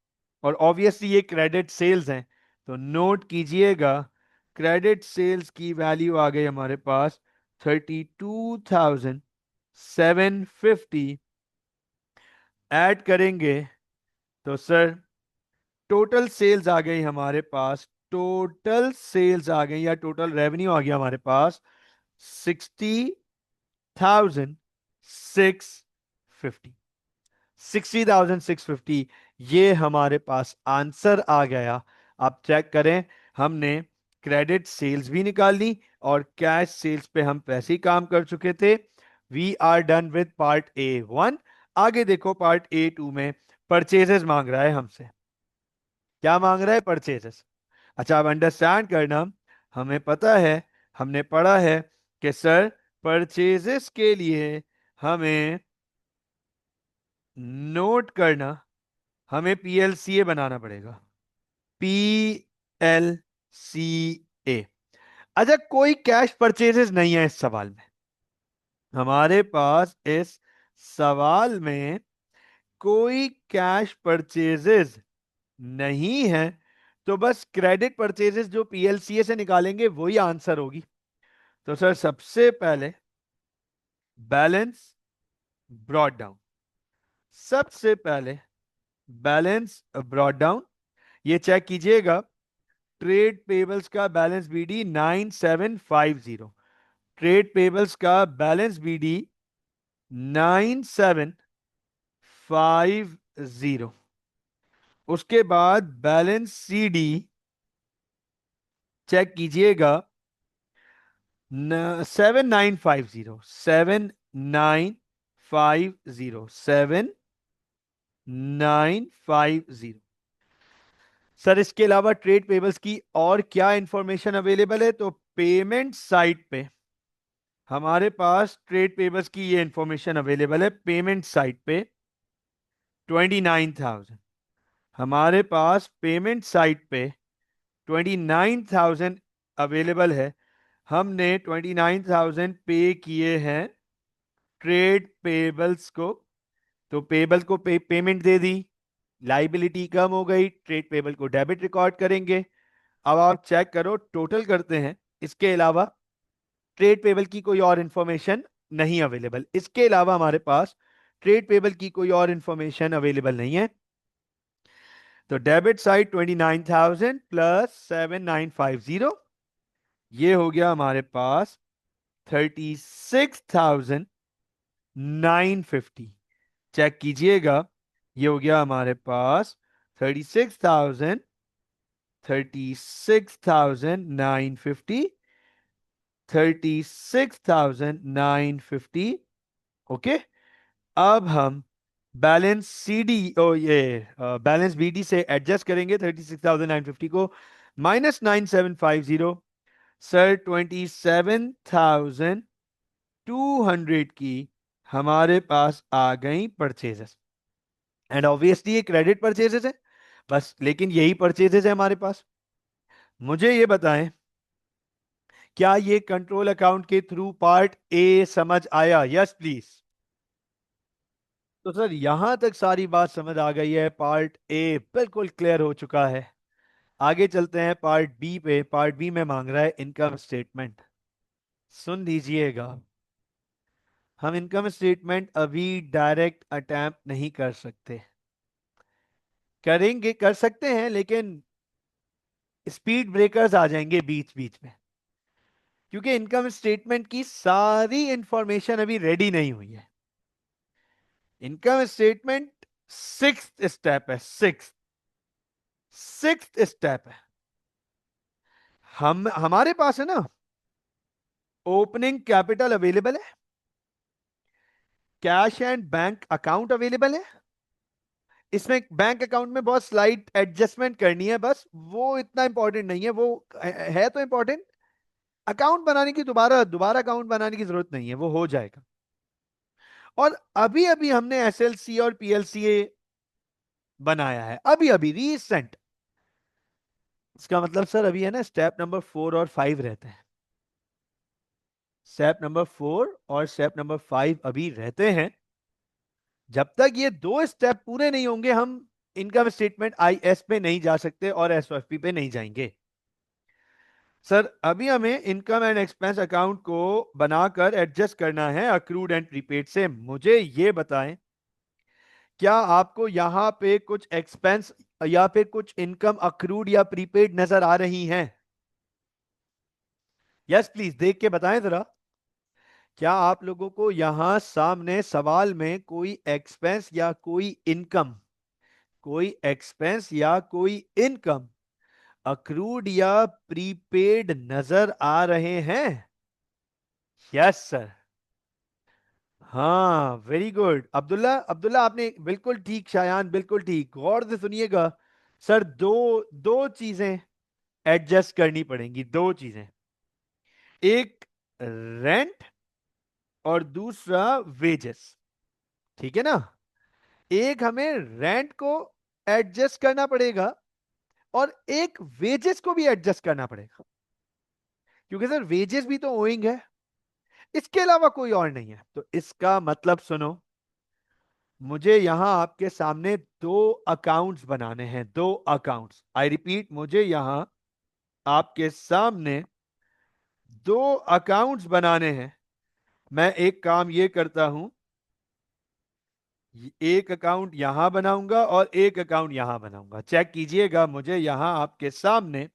और ऑब्वियसली ये क्रेडिट सेल्स हैं, तो नोट कीजिएगा क्रेडिट सेल्स की वैल्यू आ गई हमारे पास 32,750। ऐड करेंगे तो सर टोटल सेल्स आ गई हमारे पास, टोटल सेल्स आ गई या टोटल रेवेन्यू आ गया हमारे पास 60,650, 60,650। ये हमारे पास आंसर आ गया। आप चेक करें, हमने क्रेडिट सेल्स भी निकाल ली और कैश सेल्स पे हम वैसे ही काम कर चुके थे। We are done with part A1। आगे देखो पार्ट A2 में परचेजेस मांग रहा है हमसे। क्या मांग रहा है? परचेजेस। अच्छा, अब अंडरस्टैंड करना, हमें पता है, हमने पढ़ा है कि सर परचेजेस के लिए हमें नोट करना, हमें पीएलसीए बनाना पड़ेगा, पीएलसीए। अच्छा, कोई कैश परचेजेस नहीं है इस सवाल में, हमारे पास इस सवाल में कोई कैश परचेजेस नहीं है, तो बस क्रेडिट परचेजेस जो पीएलसीए से निकालेंगे वही आंसर होगी। तो सर सबसे पहले बैलेंस ब्रॉट डाउन, सबसे पहले बैलेंस ब्रॉट डाउन, ये चेक कीजिएगा, ट्रेड पेबल्स का बैलेंस बीडी 9750, ट्रेड पेबल्स का बैलेंस बीडी 9750। उसके बाद बैलेंस सीडी चेक कीजिएगा, 7950, 7950, 7950। सर इसके अलावा ट्रेड पेबल्स की और क्या इंफॉर्मेशन अवेलेबल है? तो पेमेंट साइट पे हमारे पास ट्रेड पेबल्स की ये इंफॉर्मेशन अवेलेबल है। पेमेंट साइट पे 29,000, हमारे पास पेमेंट साइट पे 29,000 अवेलेबल है। हमने 29,000 पे किए हैं ट्रेड पेबल्स को, तो पेबल को पेमेंट दे दी, लाइबिलिटी कम हो गई, ट्रेड पेबल को डेबिट रिकॉर्ड करेंगे। अब आप चेक करो, टोटल करते हैं, इसके अलावा ट्रेड पेबल की कोई और इंफॉर्मेशन नहीं अवेलेबल, इसके अलावा हमारे पास ट्रेड पेबल की कोई और इंफॉर्मेशन अवेलेबल नहीं है। तो डेबिट साइड 29,000 प्लस 7,950, ये हो गया हमारे पास 36,950। चेक कीजिएगा, ये हो गया हमारे पास 36,000, 36,950, 36,950। ओके, अब हम बैलेंस सीडी ओ ये बैलेंस बीडी से एडजस्ट करेंगे 36,950 को, -9750। सर 27,200 की हमारे पास आ गई परचेजेस, एंड ऑब्वियसली ये क्रेडिट परचेजेस है बस, लेकिन यही परचेजेस है हमारे पास। मुझे ये बताएं, क्या ये कंट्रोल अकाउंट के थ्रू पार्ट ए समझ आया? Yes please. तो सर यहां तक सारी बात समझ आ गई है, पार्ट ए बिल्कुल क्लियर हो चुका है। आगे चलते हैं पार्ट बी पे। पार्ट बी में मांग रहा है इनकम स्टेटमेंट। सुन लीजिएगा, हम इनकम स्टेटमेंट अभी डायरेक्ट अटेम्प्ट नहीं कर सकते। करेंगे, कर सकते हैं, लेकिन स्पीड ब्रेकर्स आ जाएंगे बीच बीच में, क्योंकि इनकम स्टेटमेंट की सारी इंफॉर्मेशन अभी रेडी नहीं हुई है। इनकम स्टेटमेंट सिक्स्थ स्टेप है, सिक्स्थ स्टेप है। हम हमारे पास है ना, ओपनिंग कैपिटल अवेलेबल है, cash and bank account available है। इसमें बैंक अकाउंट में बहुत स्लाइट एडजस्टमेंट करनी है बस, वो इतना इंपॉर्टेंट नहीं है। वो है तो इंपॉर्टेंट, अकाउंट बनाने की दोबारा दोबारा अकाउंट बनाने की जरूरत नहीं है, वो हो जाएगा। और अभी अभी हमने एसएलसी और पीएलसीए बनाया है, अभी अभी रीसेंट। इसका मतलब सर अभी है ना स्टेप नंबर 4 और 5 रहते हैं। स्टेप नंबर 4 और स्टेप नंबर 5 अभी रहते हैं। जब तक ये दो स्टेप पूरे नहीं होंगे, हम इनकम स्टेटमेंट आईएस पे नहीं जा सकते और एसओएफपी पे नहीं जाएंगे। सर अभी हमें इनकम एंड एक्सपेंस अकाउंट को बनाकर एडजस्ट करना है अक्रूड एंड प्रीपेड से। मुझे ये बताएं, क्या आपको यहां पे कुछ एक्सपेंस या फिर कुछ इनकम अक्रूड या प्रीपेड नजर आ रही हैं? यस प्लीज, देख के बताएं जरा। क्या आप लोगों को यहां सामने सवाल में कोई एक्सपेंस या कोई इनकम, कोई एक्सपेंस या कोई इनकम अक्रूड या प्रीपेड नजर आ रहे हैं? Yes sir. हाँ वेरी गुड अब्दुल्ला, अब्दुल्ला आपने बिल्कुल ठीक, शायान बिल्कुल ठीक, गौर से सुनिएगा। सर दो दो चीजें एडजस्ट करनी पड़ेंगी, दो चीजें। एक रेंट और दूसरा वेजेस। ठीक है ना? एक हमें रेंट को एडजस्ट करना पड़ेगा और एक वेजेस को भी एडजस्ट करना पड़ेगा, क्योंकि सर वेजेस भी तो ओइंग है, इसके अलावा कोई और नहीं है। तो इसका मतलब सुनो, मुझे यहां आपके सामने दो अकाउंट्स बनाने हैं, दो अकाउंट्स। आई रिपीट, मुझे यहां आपके सामने दो अकाउंट्स बनाने हैं। मैं एक काम ये करता हूं, एक अकाउंट यहां बनाऊंगा और एक अकाउंट यहां बनाऊंगा। चेक कीजिएगा, मुझे यहां आपके सामने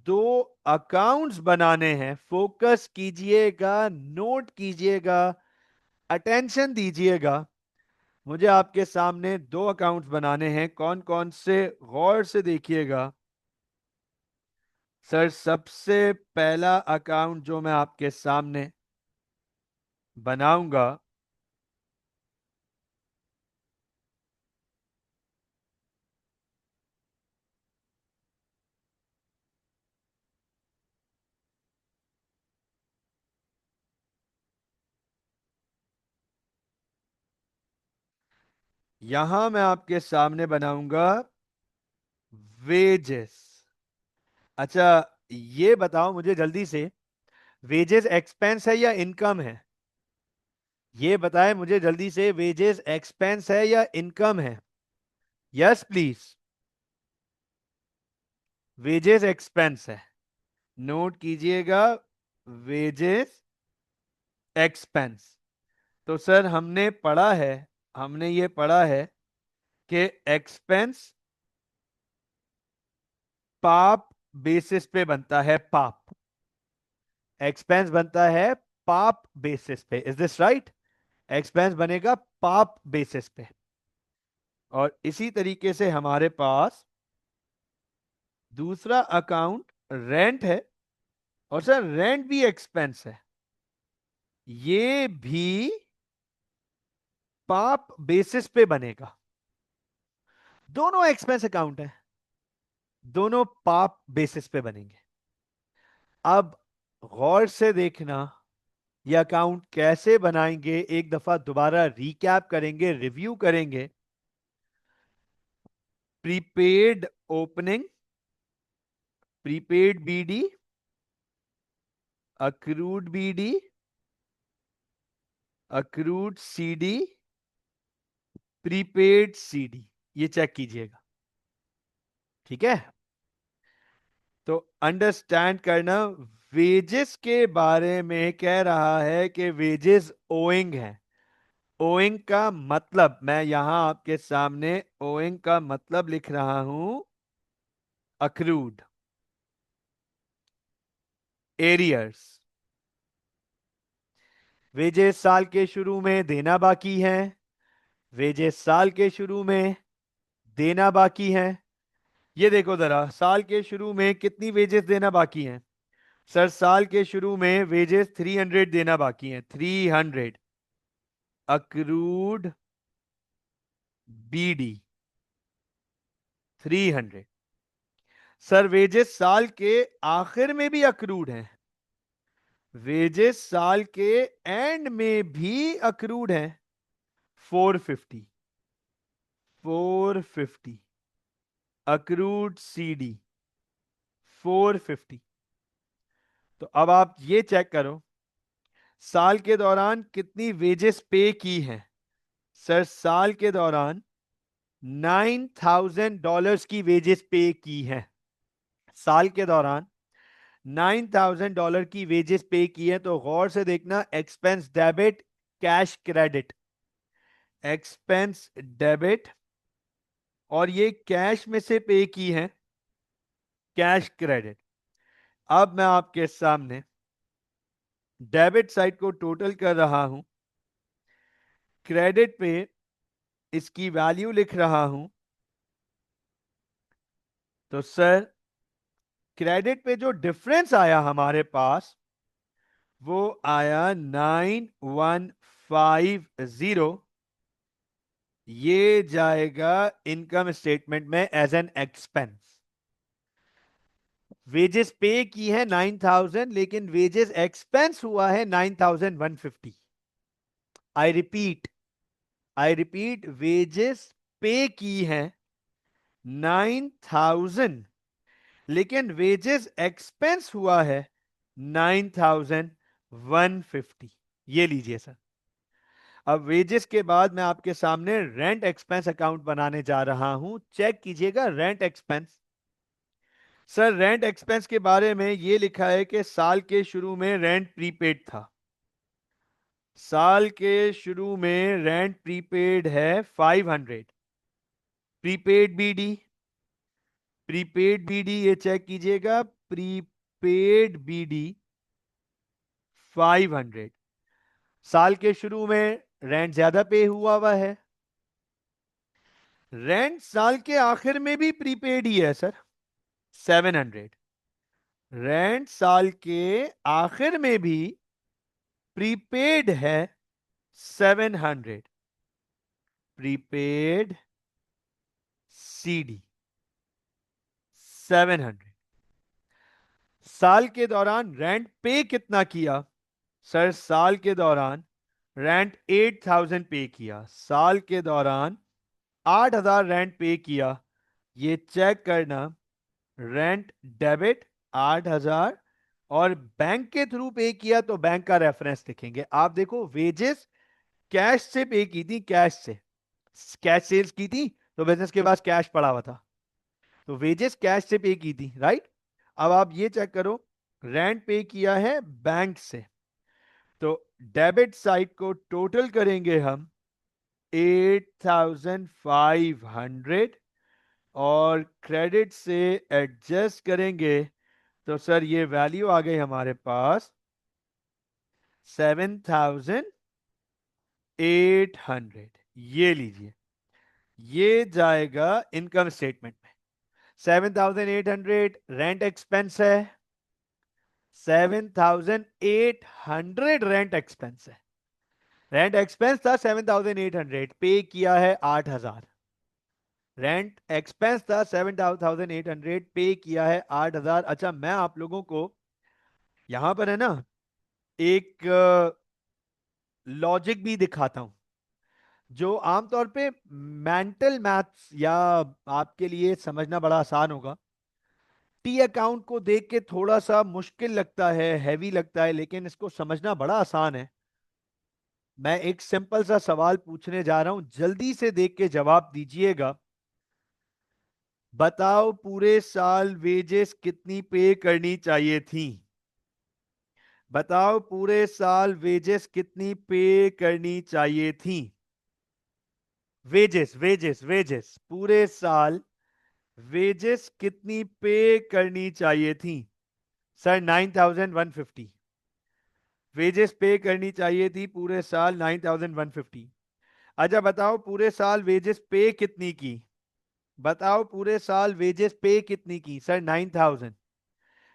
दो अकाउंट्स बनाने हैं। फोकस कीजिएगा, नोट कीजिएगा, अटेंशन दीजिएगा। मुझे आपके सामने दो अकाउंट्स बनाने हैं। कौन कौन से? गौर से देखिएगा। सर सबसे पहला अकाउंट जो मैं आपके सामने बनाऊंगा, यहां मैं आपके सामने बनाऊंगा वेजेस। अच्छा, ये बताओ मुझे जल्दी से, वेजेस एक्सपेंस है या इनकम है? ये बताएं मुझे जल्दी से, वेजेस एक्सपेंस है या इनकम है? Yes please. वेजेस एक्सपेंस है, नोट कीजिएगा, वेजेस एक्सपेंस। तो सर हमने पढ़ा है, हमने ये पढ़ा है कि एक्सपेंस पाप बेसिस पे बनता है, पाप। एक्सपेंस बनता है पाप बेसिस पे, इज दिस राइट? एक्सपेंस बनेगा पाप बेसिस पे। और इसी तरीके से हमारे पास दूसरा अकाउंट रेंट है, और सर रेंट भी एक्सपेंस है, ये भी पाप बेसिस पे बनेगा। दोनों एक्सपेंस अकाउंट है, दोनों पाप बेसिस पे बनेंगे। अब गौर से देखना, ये अकाउंट कैसे बनाएंगे, एक दफा दोबारा रिकैप करेंगे, रिव्यू करेंगे। Prepaid opening, prepaid BD, accrued BD, accrued CD, prepaid CD, ये चेक कीजिएगा। ठीक है, तो अंडरस्टैंड करना, वेजेस के बारे में कह रहा है कि वेजेस ओइंग है। ओइंग का मतलब मैं यहां आपके सामने ओइंग का मतलब लिख रहा हूं, अक्रूड, एरियर्स। वेजेस साल के शुरू में देना बाकी है, वेजेस साल के शुरू में देना बाकी है। ये देखो जरा, साल के शुरू में कितनी वेजेस देना बाकी हैं? सर साल के शुरू में वेजेस 300 देना बाकी हैं, 300 अक्रूड बीडी 300। सर वेजेस साल के आखिर में भी अक्रूड हैं, वेजेस साल के एंड में भी अक्रूड हैं, 450, 450 अक्रूड सीडी 450। तो अब आप ये चेक करो, साल के दौरान कितनी वेजेस पे की हैं? सर साल के दौरान $9,000 की वेजेस पे की हैं। साल के दौरान $9,000 की वेजेस पे की है। तो गौर से देखना, expense debit, cash credit, expense debit, और ये कैश में से पे की है, कैश क्रेडिट। अब मैं आपके सामने डेबिट साइड को टोटल कर रहा हूं, क्रेडिट पे इसकी वैल्यू लिख रहा हूं। तो सर क्रेडिट पे जो डिफरेंस आया हमारे पास, वो आया 9150। ये जाएगा इनकम स्टेटमेंट में एज एन एक्सपेंस। वेजेस पे की है 9,000, लेकिन वेजेस एक्सपेंस हुआ है 9,150। I repeat, I repeat, wages पे की है 9,000, लेकिन वेजेस एक्सपेंस हुआ है 9,150। ये लीजिए सर। अब वेजेस के बाद मैं आपके सामने रेंट एक्सपेंस अकाउंट बनाने जा रहा हूं, चेक कीजिएगा rent expense. Sir rent expense के बारे में ये लिखा है कि साल के शुरू में रेंट प्रीपेड था, साल के शुरू में रेंट प्रीपेड है 500, प्रीपेड बीडी, प्रीपेड बीडी ये चेक कीजिएगा, प्रीपेड बीडी 500। साल के शुरू में रेंट ज्यादा पे हुआ हुआ है। रेंट साल के आखिर में भी प्रीपेड ही है सर, 700। रेंट साल के आखिर में भी प्रीपेड है 700, प्रीपेड सीडी 700। साल के दौरान रेंट पे कितना किया? सर साल के दौरान रेंट 8,000 पे किया, साल के दौरान 8,000 रेंट पे किया। ये चेक करना, रेंट डेबिट 8,000, और बैंक के थ्रू पे किया तो बैंक का रेफरेंस लिखेंगे। आप देखो वेजेस कैश से पे की थी, कैश से, कैश सेल्स की थी, तो बिजनेस के पास कैश पड़ा हुआ था, तो वेजेस कैश से पे की थी, राइट। अब आप ये चेक करो, रेंट पे किया है बैंक से, तो डेबिट साइड को टोटल करेंगे हम 8,500, और क्रेडिट से एडजस्ट करेंगे, तो सर ये वैल्यू आ गई हमारे पास 7,800। ये लीजिए, ये जाएगा इनकम स्टेटमेंट में। 7,800 रेंट एक्सपेंस है, 7,800 रेंट एक्सपेंस है। रेंट एक्सपेंस था 7,800, पे किया है 8,000। रेंट एक्सपेंस था 7,800, पे किया है 8,000। अच्छा, मैं आप लोगों को यहां पर है ना एक लॉजिक भी दिखाता हूं, जो आमतौर पे मेंटल मैथ्स या आपके लिए समझना बड़ा आसान होगा। टी अकाउंट को देख के थोड़ा सा मुश्किल लगता है, हैवी लगता है, लेकिन इसको समझना बड़ा आसान है। मैं एक सिंपल सा सवाल पूछने जा रहा हूं, जल्दी से देख के जवाब दीजिएगा। बताओ पूरे साल वेजेस कितनी पे करनी चाहिए थी? बताओ पूरे साल वेजेस कितनी पे करनी चाहिए थी? वेजेस वेजेस वेजेस पूरे साल वेजेस कितनी पे करनी चाहिए थी? सर 9150 वेजेस पे करनी चाहिए थी पूरे साल 9150। अच्छा बताओ पूरे साल वेजेस पे कितनी की? बताओ पूरे साल वेजेस पे कितनी की? सर 9000।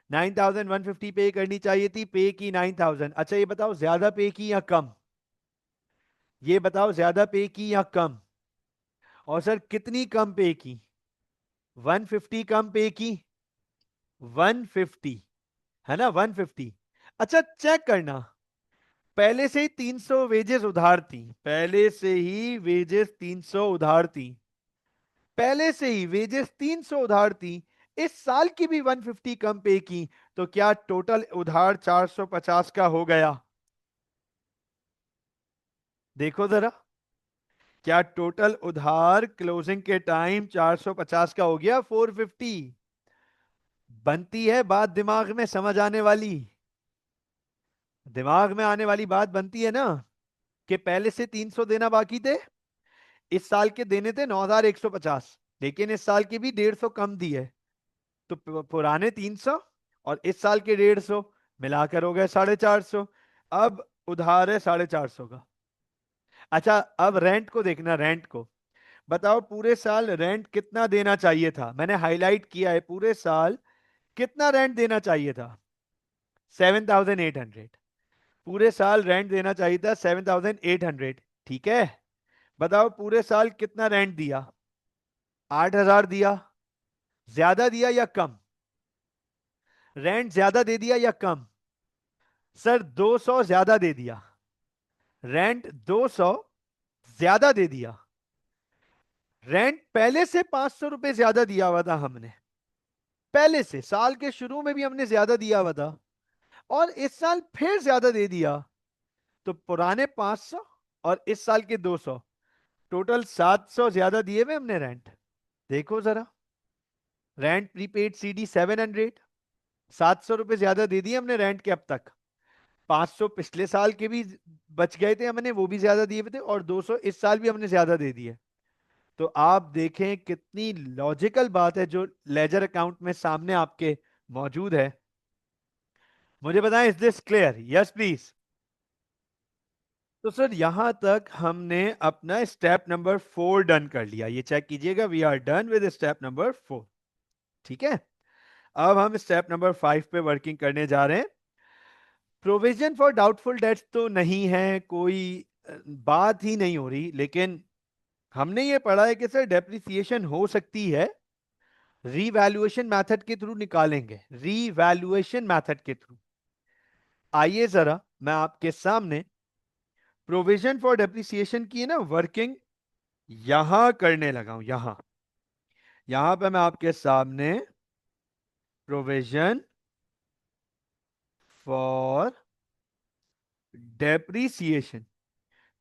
9150 पे करनी चाहिए थी, पे की 9000। अच्छा ये बताओ ज्यादा पे की या कम? ये बताओ ज्यादा पे की या कम? और सर कितनी कम पे की? 150 कम पे की? 150 है ना, 150। अच्छा चेक करना, पहले से ही 300 वेजेस उधार थी, पहले से ही वेजेस 300 उधार थी, पहले से ही वेजेस 300 उधार थी, इस साल की भी 150 कम पे की, तो क्या टोटल उधार 450 का हो गया? देखो जरा, क्या टोटल उधार क्लोजिंग के टाइम 450 का हो गया? 450। बनती है बात दिमाग में समझ आने वाली, दिमाग में आने वाली बात बनती है ना, कि पहले से 300 देना बाकी थे, इस साल के देने थे 9150, लेकिन इस साल की भी 150 कम दी है, तो पुराने 300 और इस साल के 150 मिलाकर हो गए 450। अब उधार है 450 का। अच्छा अब रेंट को देखना, रेंट को बताओ पूरे साल रेंट कितना देना चाहिए था? मैंने हाईलाइट किया है, पूरे साल कितना रेंट देना चाहिए था? 7800। पूरे साल रेंट देना चाहिए था 7800, ठीक है। बताओ पूरे साल कितना रेंट दिया? 8000 दिया। ज्यादा दिया या कम? रेंट ज्यादा दे दिया या कम? सर 200 ज्यादा दे दिया, रेंट 200 ज्यादा दे दिया। रेंट पहले से 500 रुपए ज्यादा दिया हुआ था हमने, पहले से साल के शुरू में भी हमने ज्यादा दिया हुआ था, और इस साल फिर ज्यादा दे दिया, तो पुराने 500 और इस साल के 200, टोटल 700 ज्यादा दिए हुए हमने रेंट। देखो जरा, रेंट प्रीपेड सीडी 700, 700 रुपए ज्यादा दे दिए हमने रेंट के अब तक। 500 पिछले साल के भी बच गए थे हमने, वो भी ज्यादा दिए हुए थे, और 200 इस साल भी हमने ज्यादा दे दिए। तो आप देखें कितनी लॉजिकल बात है जो लेजर अकाउंट में सामने आपके मौजूद है। मुझे बताएं, is this clear? Yes please. तो सर यहां तक हमने अपना स्टेप नंबर 4 डन कर लिया, ये चेक कीजिएगा, we are done with step number 4। ठीक है, अब हम स्टेप नंबर 5 पे वर्किंग करने जा रहे हैं। प्रोविजन फॉर डाउटफुल डेट्स तो नहीं है, कोई बात ही नहीं हो रही, लेकिन हमने ये पढ़ा है कि सर डेप्रिसिएशन हो सकती है, रीवैल्यूएशन मेथड के थ्रू निकालेंगे, रीवैल्यूएशन मेथड के थ्रू। आइए जरा मैं आपके सामने प्रोविजन फॉर डेप्रिसिएशन की ना वर्किंग यहां करने लगा हूं, यहां पे मैं आपके सामने प्रोविजन फॉर डेप्रिसिएशन,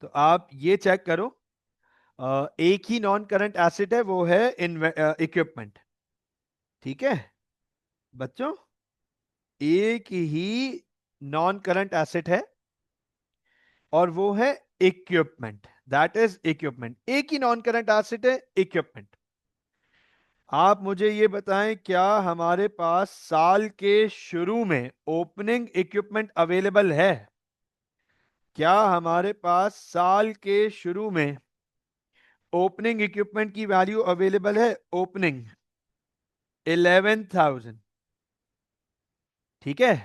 तो आप ये चेक करो, एक ही नॉन करंट एसेट है, वो है इक्विपमेंट। ठीक है बच्चों, एक ही नॉन करंट एसेट है और वो है इक्विपमेंट, दैट इज इक्विपमेंट। एक ही नॉन करंट एसेट है, इक्विपमेंट। आप मुझे ये बताएं, क्या हमारे पास साल के शुरू में ओपनिंग इक्विपमेंट अवेलेबल है? क्या हमारे पास साल के शुरू में ओपनिंग इक्विपमेंट की वैल्यू अवेलेबल है? ओपनिंग 11,000, ठीक है,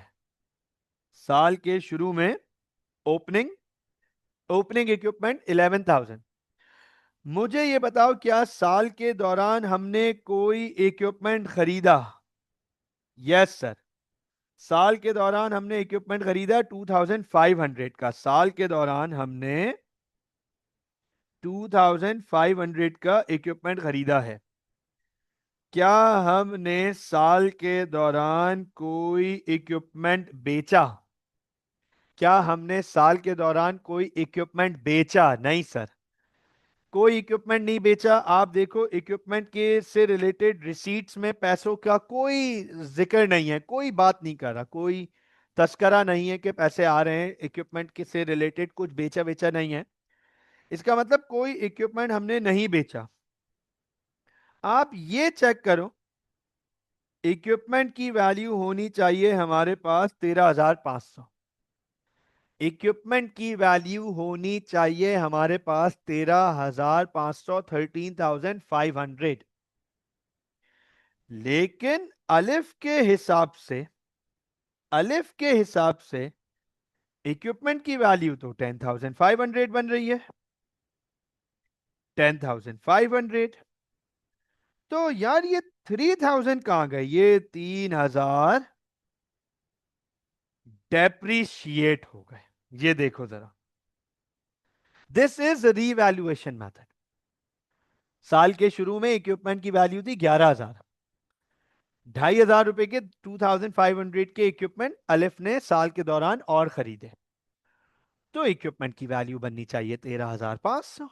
साल के शुरू में ओपनिंग ओपनिंग इक्विपमेंट 11,000। मुझे ये बताओ, क्या साल के दौरान हमने कोई इक्विपमेंट खरीदा? यस सर, साल के दौरान हमने इक्विपमेंट खरीदा 2500 का, साल के दौरान हमने 2500 का इक्विपमेंट खरीदा है। क्या हमने साल के दौरान कोई इक्विपमेंट बेचा? क्या हमने साल के दौरान कोई इक्विपमेंट बेचा? नहीं सर, कोई इक्विपमेंट नहीं बेचा। आप देखो इक्विपमेंट के से रिलेटेड रिसीट्स में पैसों का कोई जिक्र नहीं है, कोई बात नहीं कर रहा, कोई तस्करा नहीं है कि पैसे आ रहे हैं। इक्विपमेंट के से रिलेटेड कुछ बेचा बेचा नहीं है, इसका मतलब कोई इक्विपमेंट हमने नहीं बेचा। आप ये चेक करो, इक्विपमेंट की वैल्यू होनी चाहिए हमारे पास 13,500। इक्विपमेंट की वैल्यू होनी चाहिए हमारे पास 13,500, 13,500। लेकिन अलिफ के हिसाब से, अलिफ के हिसाब से इक्विपमेंट की वैल्यू तो 10,500 बन रही है। 10,500। तो यार ये 3,000 कहां गए? ये 3,000 डेप्रीशिएट हो गए। ये देखो जरा, दिस इज रीवैल्यूएशन मेथड। साल के शुरू में इक्विपमेंट की वैल्यू थी 11,000। 2,500 रुपए के 2,500 के इक्विपमेंट अलिफ ने साल के दौरान और खरीदे, तो इक्विपमेंट की वैल्यू बननी चाहिए 13,500।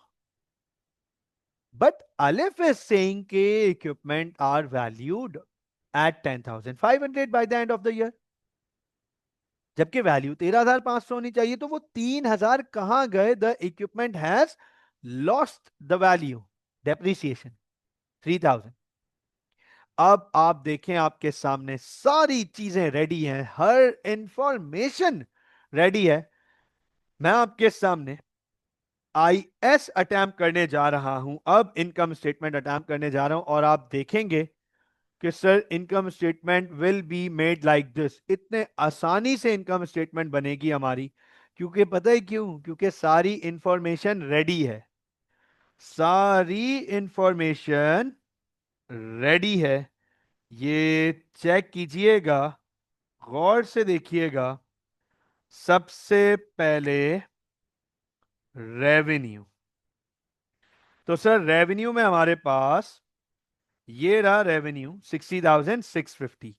बट अलिफ इज सेइंग के equipment are valued at 10,500 by the end of the year, जबकि वैल्यू 13,500 होनी चाहिए। तो वो 3,000 कहां गए? The equipment has lost the value, depreciation 3,000। अब आप देखें, आपके सामने सारी चीजें रेडी हैं, हर इंफॉर्मेशन रेडी है। मैं आपके सामने आईएस अटैम्प्ट करने जा रहा हूं, अब इनकम स्टेटमेंट अटैम्प्ट करने जा रहा हूं, और आप देखेंगे कि sir income statement will be made like this. इतने आसानी से इनकम स्टेटमेंट बनेगी हमारी, क्योंकि पता है क्यों? क्योंकि सारी इंफॉर्मेशन रेडी है, सारी इंफॉर्मेशन रेडी है। ये चेक कीजिएगा, गौर से देखिएगा। सबसे पहले रेवेन्यू, तो सर रेवेन्यू में हमारे पास ये रहा रेवेन्यू 60,650।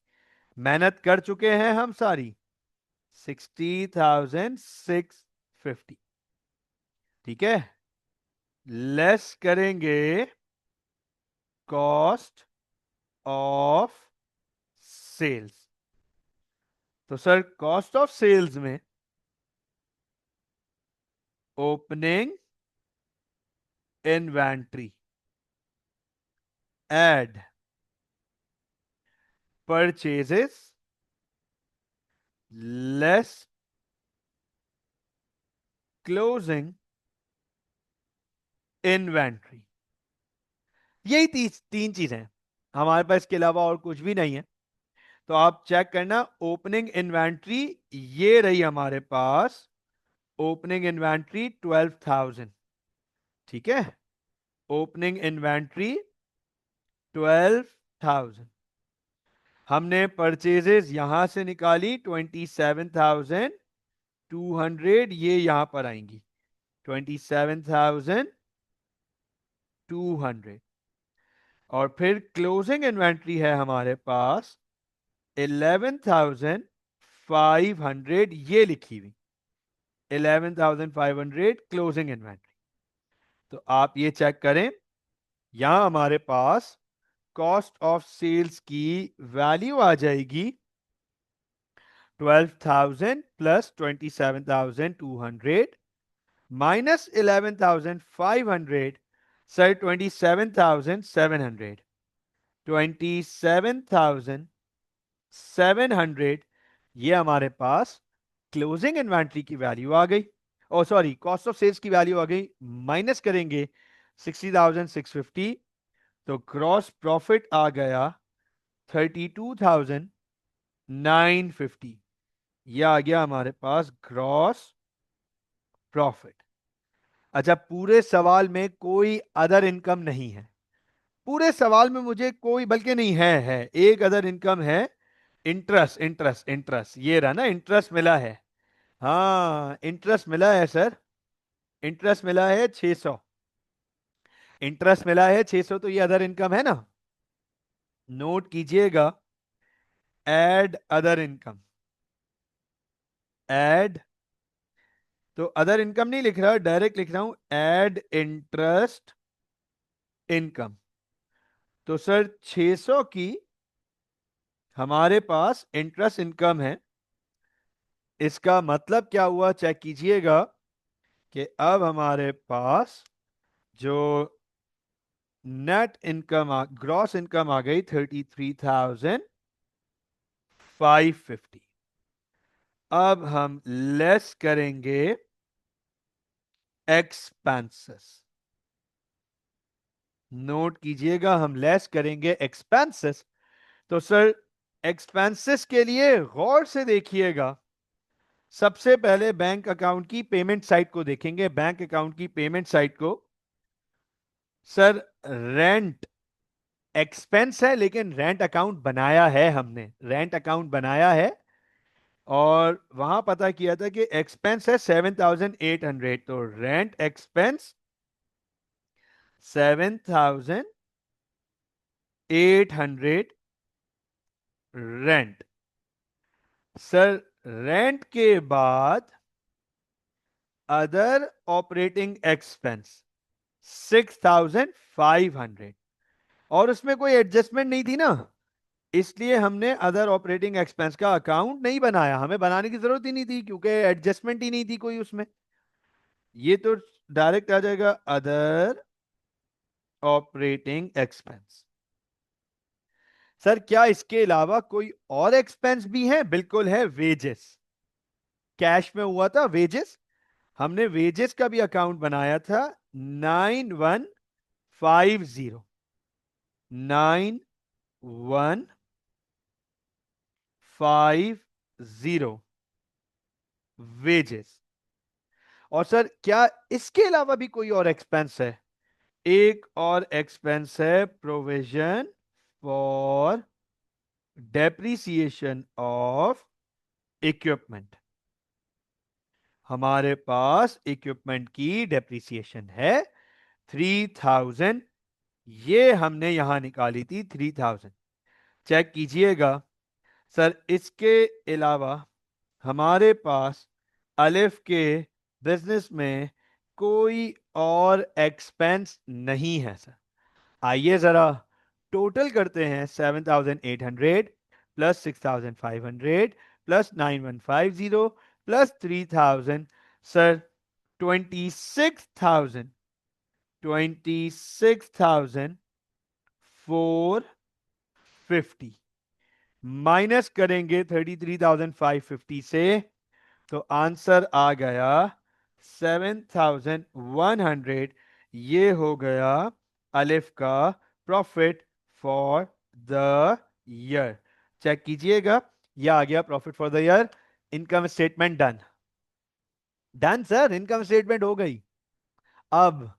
मेहनत कर चुके हैं हम सारी, 60,650। ठीक है, लेस करेंगे कॉस्ट ऑफ सेल्स। तो सर कॉस्ट ऑफ सेल्स में opening inventory, add purchases, less closing inventory. यही तीन चीजें हैं हमारे पास, इसके अलावा और कुछ भी नहीं है। तो आप चेक करना, ओपनिंग इन्वेंट्री ये रही हमारे पास, ओपनिंग इन्वेंट्री 12,000। ठीक है, ओपनिंग इन्वेंट्री 12,000। हमने परचेजेस यहां से निकाली 27,200, ये यहां पर आएंगी 27,200। और फिर क्लोजिंग इन्वेंट्री है हमारे पास 11,500, ये लिखी हुई 11,500 क्लोजिंग इन्वेंट्री। तो आप ये चेक करें, यहां हमारे पास कॉस्ट ऑफ सेल्स की वैल्यू आ जाएगी 12,000 प्लस 27,200 माइनस 11,500, सर 27,700। 27,700 ये हमारे पास क्लोजिंग इन्वेंट्री की वैल्यू आ गई। ओ सॉरी, कॉस्ट ऑफ सेल्स की वैल्यू आ गई, माइनस करेंगे 60,650, तो ग्रॉस प्रॉफिट आ गया 32,950। यह आ गया हमारे पास ग्रॉस प्रॉफिट। अच्छा, पूरे सवाल में कोई अदर इनकम नहीं है, पूरे सवाल में मुझे कोई, बल्कि नहीं है एक अदर इनकम है, इंटरेस्ट। इंटरेस्ट ये रहा ना, इंटरेस्ट मिला है। हाँ इंटरेस्ट मिला है सर, इंटरेस्ट मिला है 600। इंटरेस्ट मिला है 600, तो ये अदर इनकम है ना। नोट कीजिएगा, ऐड अदर इनकम। ऐड, तो अदर इनकम नहीं लिख रहा, डायरेक्ट लिख रहा हूं, ऐड इंटरेस्ट इनकम। तो सर 600 की हमारे पास इंटरेस्ट इनकम है। इसका मतलब क्या हुआ, चेक कीजिएगा कि अब हमारे पास जो नेट इनकम ग्रॉस इनकम आ गई 33,550। अब हम लेस करेंगे एक्सपेंसेस। नोट कीजिएगा, हम लेस करेंगे एक्सपेंसेस। तो सर एक्सपेंसेस के लिए गौर से देखिएगा। सबसे पहले बैंक अकाउंट की पेमेंट साइड को देखेंगे, बैंक अकाउंट की पेमेंट साइड को। सर रेंट एक्सपेंस है, लेकिन रेंट अकाउंट बनाया है हमने, रेंट अकाउंट बनाया है। और वहां पता किया था कि एक्सपेंस है 7,800, तो rent expense 7,800 rent. Sir rent के बाद अदर ऑपरेटिंग एक्सपेंस 6,500, और उसमें कोई एडजस्टमेंट नहीं थी ना, इसलिए हमने अदर ऑपरेटिंग एक्सपेंस का अकाउंट नहीं बनाया। हमें बनाने की जरूरत ही नहीं थी क्योंकि एडजस्टमेंट ही नहीं थी कोई उसमें। ये तो डायरेक्ट आ जाएगा अदर ऑपरेटिंग एक्सपेंस। सर क्या इसके अलावा कोई और एक्सपेंस भी है? बिल्कुल है, वेजेस। कैश में हुआ था वेजेस, हमने वेजेस का भी अकाउंट बनाया था। 9150, 9150 वेजेस। और सर क्या इसके अलावा भी कोई और एक्सपेंस है? एक और एक्सपेंस है, provision for depreciation of equipment. हमारे पास इक्विपमेंट की डेप्रीसिएशन है 3,000, ये हमने यहां निकाली थी 3,000। चेक कीजिएगा। सर इसके अलावा हमारे पास अलिफ के बिजनेस में कोई और एक्सपेंस नहीं है सर। आइए जरा टोटल करते हैं, 7,800 plus 6,500 plus 9150 plus 3,000। Sir 26,000, 26,450 minus करेंगे 33,550 से, तो आंसर आ गया 7,100। ये हो गया अलिफ का profit for the year. Check कीजिएगा, ये आ गया profit for the year. Income statement done. Done sir, income statement हो गई। अब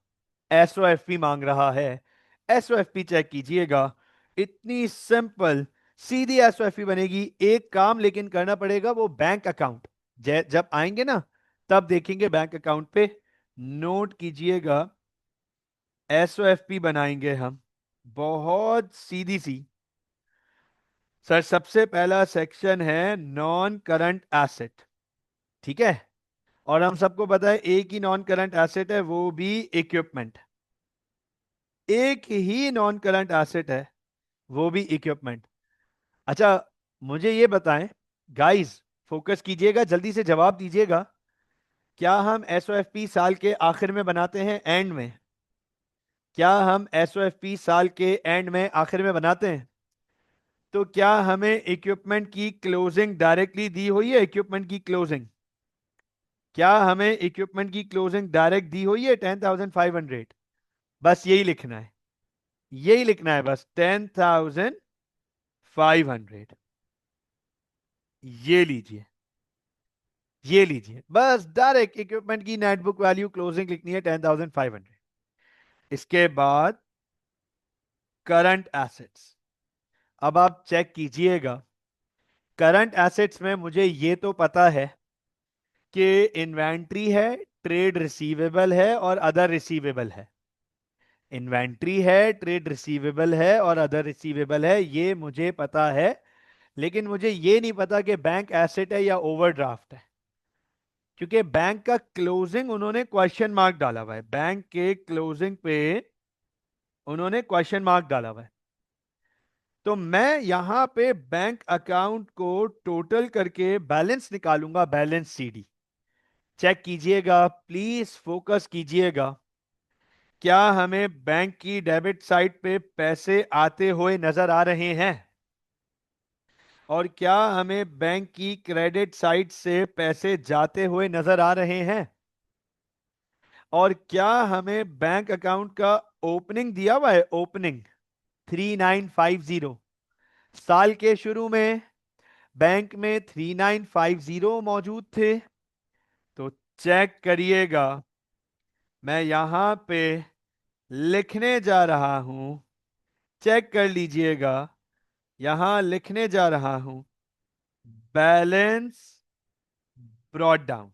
एसओएफपी मांग रहा है। एसओएफपी चेक कीजिएगा, इतनी सिंपल सीधी एसओएफपी बनेगी। एक काम लेकिन करना पड़ेगा, वो बैंक अकाउंट जब आएंगे ना तब देखेंगे बैंक अकाउंट पे। नोट कीजिएगा, एसओएफपी बनाएंगे हम, बहुत सीधी सी। सर सबसे पहला सेक्शन है नॉन करंट एसेट, ठीक है। और हम सबको पता है एक ही नॉन करंट एसेट है, वो भी इक्विपमेंट। एक ही नॉन करंट एसेट है, वो भी इक्विपमेंट। अच्छा मुझे ये बताएं गाइस, फोकस कीजिएगा, जल्दी से जवाब दीजिएगा। क्या हम एसओएफपी साल के आखिर में बनाते हैं, एंड में? क्या हम एसओएफपी साल के एंड में आखिर में बनाते हैं? तो क्या हमें इक्विपमेंट की क्लोजिंग डायरेक्टली दी हुई है? इक्विपमेंट की क्लोजिंग, क्या हमें इक्विपमेंट की क्लोजिंग डायरेक्ट दी हुई है 10,500? बस यही लिखना है, यही लिखना है बस, 10,500। ये लीजिए, ये लीजिए, बस डायरेक्ट इक्विपमेंट की नेटबुक वैल्यू क्लोजिंग लिखनी है 10,500। इसके बाद करंट एसेट्स। अब आप चेक कीजिएगा, करंट एसेट्स में मुझे ये तो पता है कि इन्वेंट्री है, ट्रेड रिसीवेबल है और अदर रिसीवेबल है। इन्वेंट्री है, ट्रेड रिसीवेबल है और अदर रिसीवेबल है, ये मुझे पता है। लेकिन मुझे ये नहीं पता कि बैंक एसेट है या ओवरड्राफ्ट है, क्योंकि बैंक का क्लोजिंग उन्होंने क्वेश्चन मार्क डाला हुआ है। बैंक के क्लोजिंग पे उन्होंने क्वेश्चन मार्क डाला हुआ है। तो मैं यहां पे बैंक अकाउंट को टोटल करके बैलेंस निकालूंगा, बैलेंस सीडी। चेक कीजिएगा, प्लीज फोकस कीजिएगा। क्या हमें बैंक की डेबिट साइड पे पैसे आते हुए नजर आ रहे हैं? और क्या हमें बैंक की क्रेडिट साइड से पैसे जाते हुए नजर आ रहे हैं? और क्या हमें बैंक अकाउंट का ओपनिंग दिया हुआ है? ओपनिंग 3950। साल के शुरू में बैंक में 3950 मौजूद थे। तो चेक करिएगा, मैं यहां पे लिखने जा रहा हूं, चेक कर लीजिएगा, यहां लिखने जा रहा हूं, बैलेंस ब्रॉट डाउन।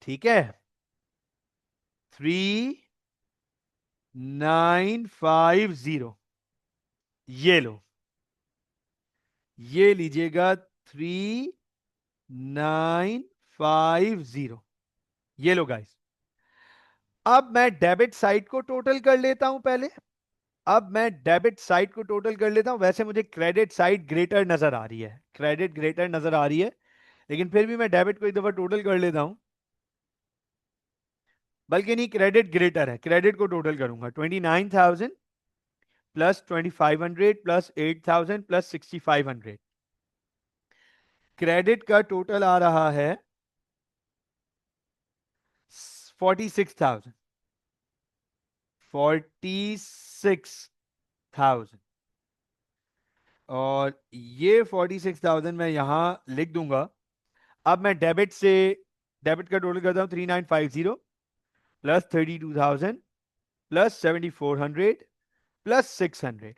ठीक है, 3950, ये लो, ये लीजिएगा 3950, ये लो गाइस। अब मैं डेबिट साइड को टोटल कर लेता हूं पहले। अब मैं डेबिट साइड को टोटल कर लेता हूं। वैसे मुझे क्रेडिट साइड ग्रेटर नजर आ रही है, क्रेडिट ग्रेटर नजर आ रही है, लेकिन फिर भी मैं डेबिट को एक दफा टोटल कर लेता हूं। बल्कि नहीं, क्रेडिट ग्रेटर है, क्रेडिट को टोटल करूंगा। 29,000 प्लस 2500 प्लस 8,000 प्लस 6,500। क्रेडिट का टोटल आ रहा है 46,000, 46,000। और ये 46,000 मैं यहां लिख दूंगा। अब मैं डेबिट से, डेबिट का टोटल करता हूं 3950 प्लस 32,000 प्लस 7,400 प्लस 600,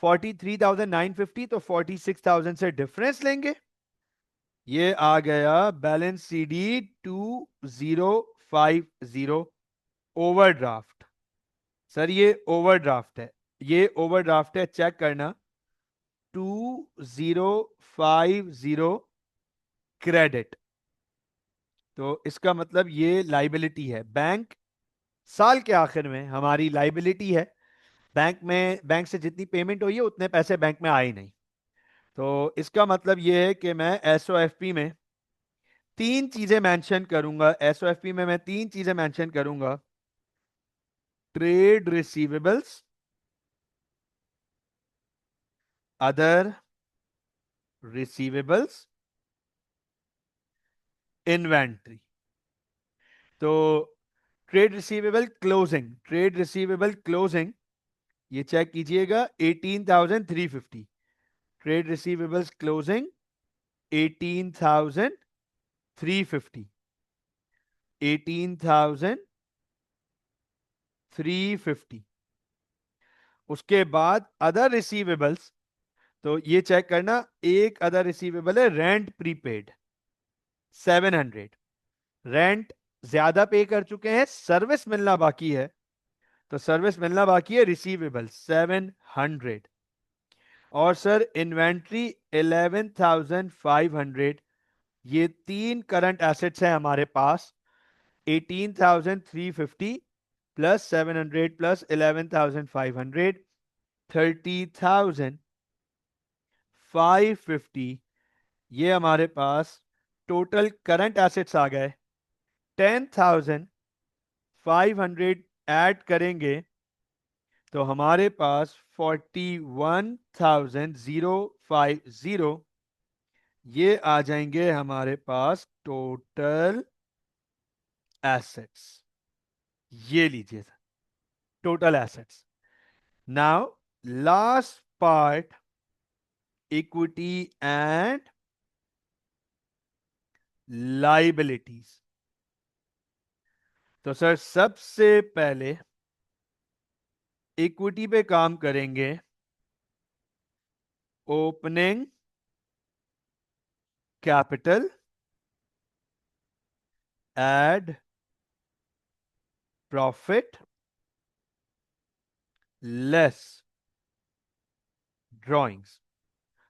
43,950। तो 46,000 से डिफरेंस लेंगे। ये आ गया बैलेंस सीडी 2050 ओवरड्राफ्ट। सर ये ओवरड्राफ्ट है, ये ओवरड्राफ्ट है, चेक करना। 2050 क्रेडिट, तो इसका मतलब ये लाइबिलिटी है। बैंक साल के आखिर में हमारी लाइबिलिटी है। बैंक में, बैंक से जितनी पेमेंट हुई है उतने पैसे बैंक में आए नहीं। तो इसका मतलब ये है कि मैं एसओएफपी में तीन चीजें मेंशन करूंगा। एसओएफपी में मैं तीन चीजें मेंशन करूंगा: trade receivables, other receivables, inventory. तो trade receivable closing, trade receivable closing, ये चेक कीजिएगा 18,350। Trade receivables closing 18,350, 18,350। उसके बाद अदर रिसीवेबल्स, तो ये चेक करना, एक अदर रिसीवेबल है रेंट प्रीपेड 700। रेंट ज्यादा पे कर चुके हैं, सर्विस मिलना बाकी है, तो सर्विस मिलना बाकी है, रिसीवेबल 700। और सर इन्वेंट्री 11,500। ये तीन करंट एसेट्स हैं हमारे पास। 18,350 प्लस 700 प्लस 11,500, 30,550। ये हमारे पास टोटल करंट एसेट्स आ गए। 10,500 ऐड करेंगे तो हमारे पास 41,050, ये आ जाएंगे हमारे पास टोटल एसेट्स। ये लीजिए sir, total assets. Now last part, equity and liabilities. तो सर सबसे पहले इक्विटी पे काम करेंगे। Opening capital, add profit, less drawings,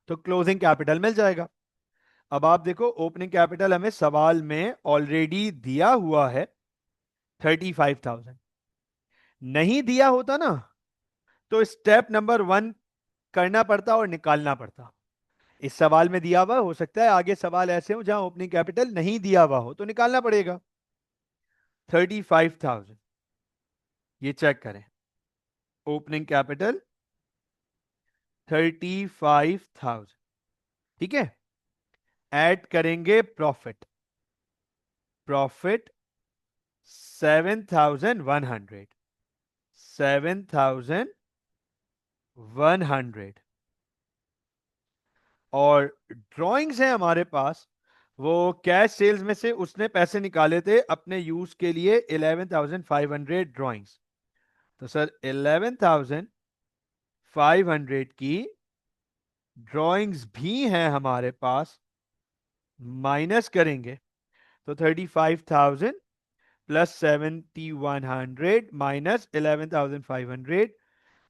तो क्लोजिंग कैपिटल मिल जाएगा। अब आप देखो ओपनिंग कैपिटल हमें सवाल में ऑलरेडी दिया हुआ है 35,000। नहीं दिया होता ना तो स्टेप नंबर 1 करना पड़ता और निकालना पड़ता। इस सवाल में दिया हुआ, हो सकता है आगे सवाल ऐसे हो जहां ओपनिंग कैपिटल नहीं दिया हुआ हो, तो निकालना पड़ेगा। 35,000, ये चेक करें, ओपनिंग कैपिटल 35,000, ठीक है। ऐड करेंगे प्रॉफिट, प्रॉफिट 7,100, 7,100। और ड्राइंग्स है हमारे पास, वो कैश सेल्स में से उसने पैसे निकाले थे अपने यूज के लिए 11,500 ड्राइंग्स। तो सर 11,500 की ड्राइंग्स भी हैं हमारे पास, माइनस करेंगे तो 35,000 plus 7,100 minus 11,500,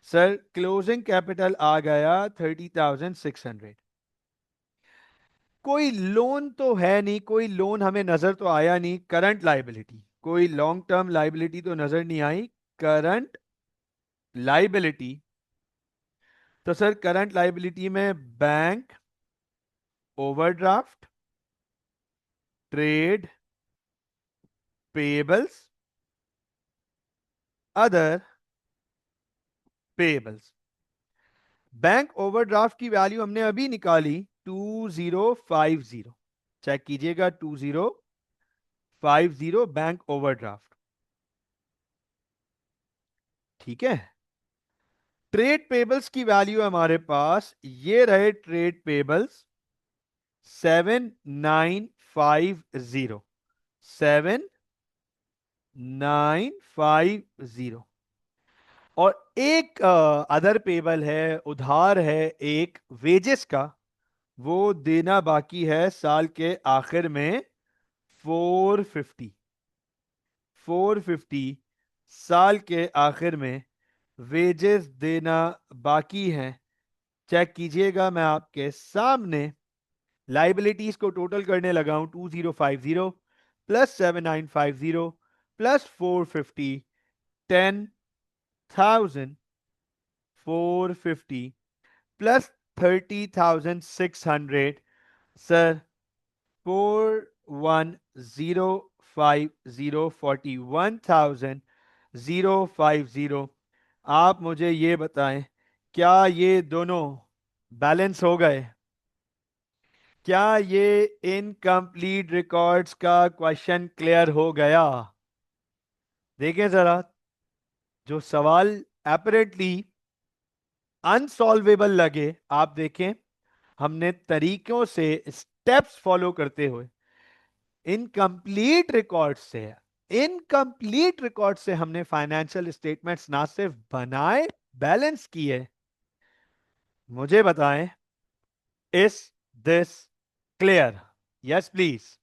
sir closing capital आ गया 30,600। कोई लोन तो है नहीं, कोई लोन हमें नजर तो आया नहीं। करंट लाइबिलिटी, कोई लॉन्ग टर्म लाइबिलिटी तो नजर नहीं आई। करंट लाइबिलिटी, तो सर करंट लाइबिलिटी में bank, overdraft, trade payables, other payables. Bank overdraft की वैल्यू हमने अभी निकाली 2050, चेक कीजिएगा 2050 बैंक ओवरड्राफ्ट, ठीक है। ट्रेड पेबल्स की वैल्यू हमारे पास ये रहे, ट्रेड पेबल्स 7,950, 7,950। और एक अदर पेबल है, उधार है एक वेजेस का, वो देना बाकी है साल के आखिर में 450, 450 साल के आखिर में वेजेस देना बाकी है। चेक कीजिएगा, मैं आपके सामने लाइबिलिटीज को टोटल करने लगा हूं। 2050 प्लस 7,950 प्लस 450, 10,450 प्लस 30,600, सर 41,050, 41,050। आप मुझे ये बताएं, क्या ये दोनों बैलेंस हो गए? क्या ये इनकम्प्लीट रिकॉर्ड्स का क्वेश्चन क्लियर हो गया? देखें जरा, जो सवाल एपरेटली अनसॉल्वेबल लगे, आप देखें हमने तरीकों से, स्टेप्स फॉलो करते हुए इनकम्प्लीट रिकॉर्ड से, इनकम्प्लीट रिकॉर्ड से हमने फाइनेंशियल स्टेटमेंट्स ना सिर्फ बनाए, बैलेंस किए। मुझे बताएं, is this clear? Yes please.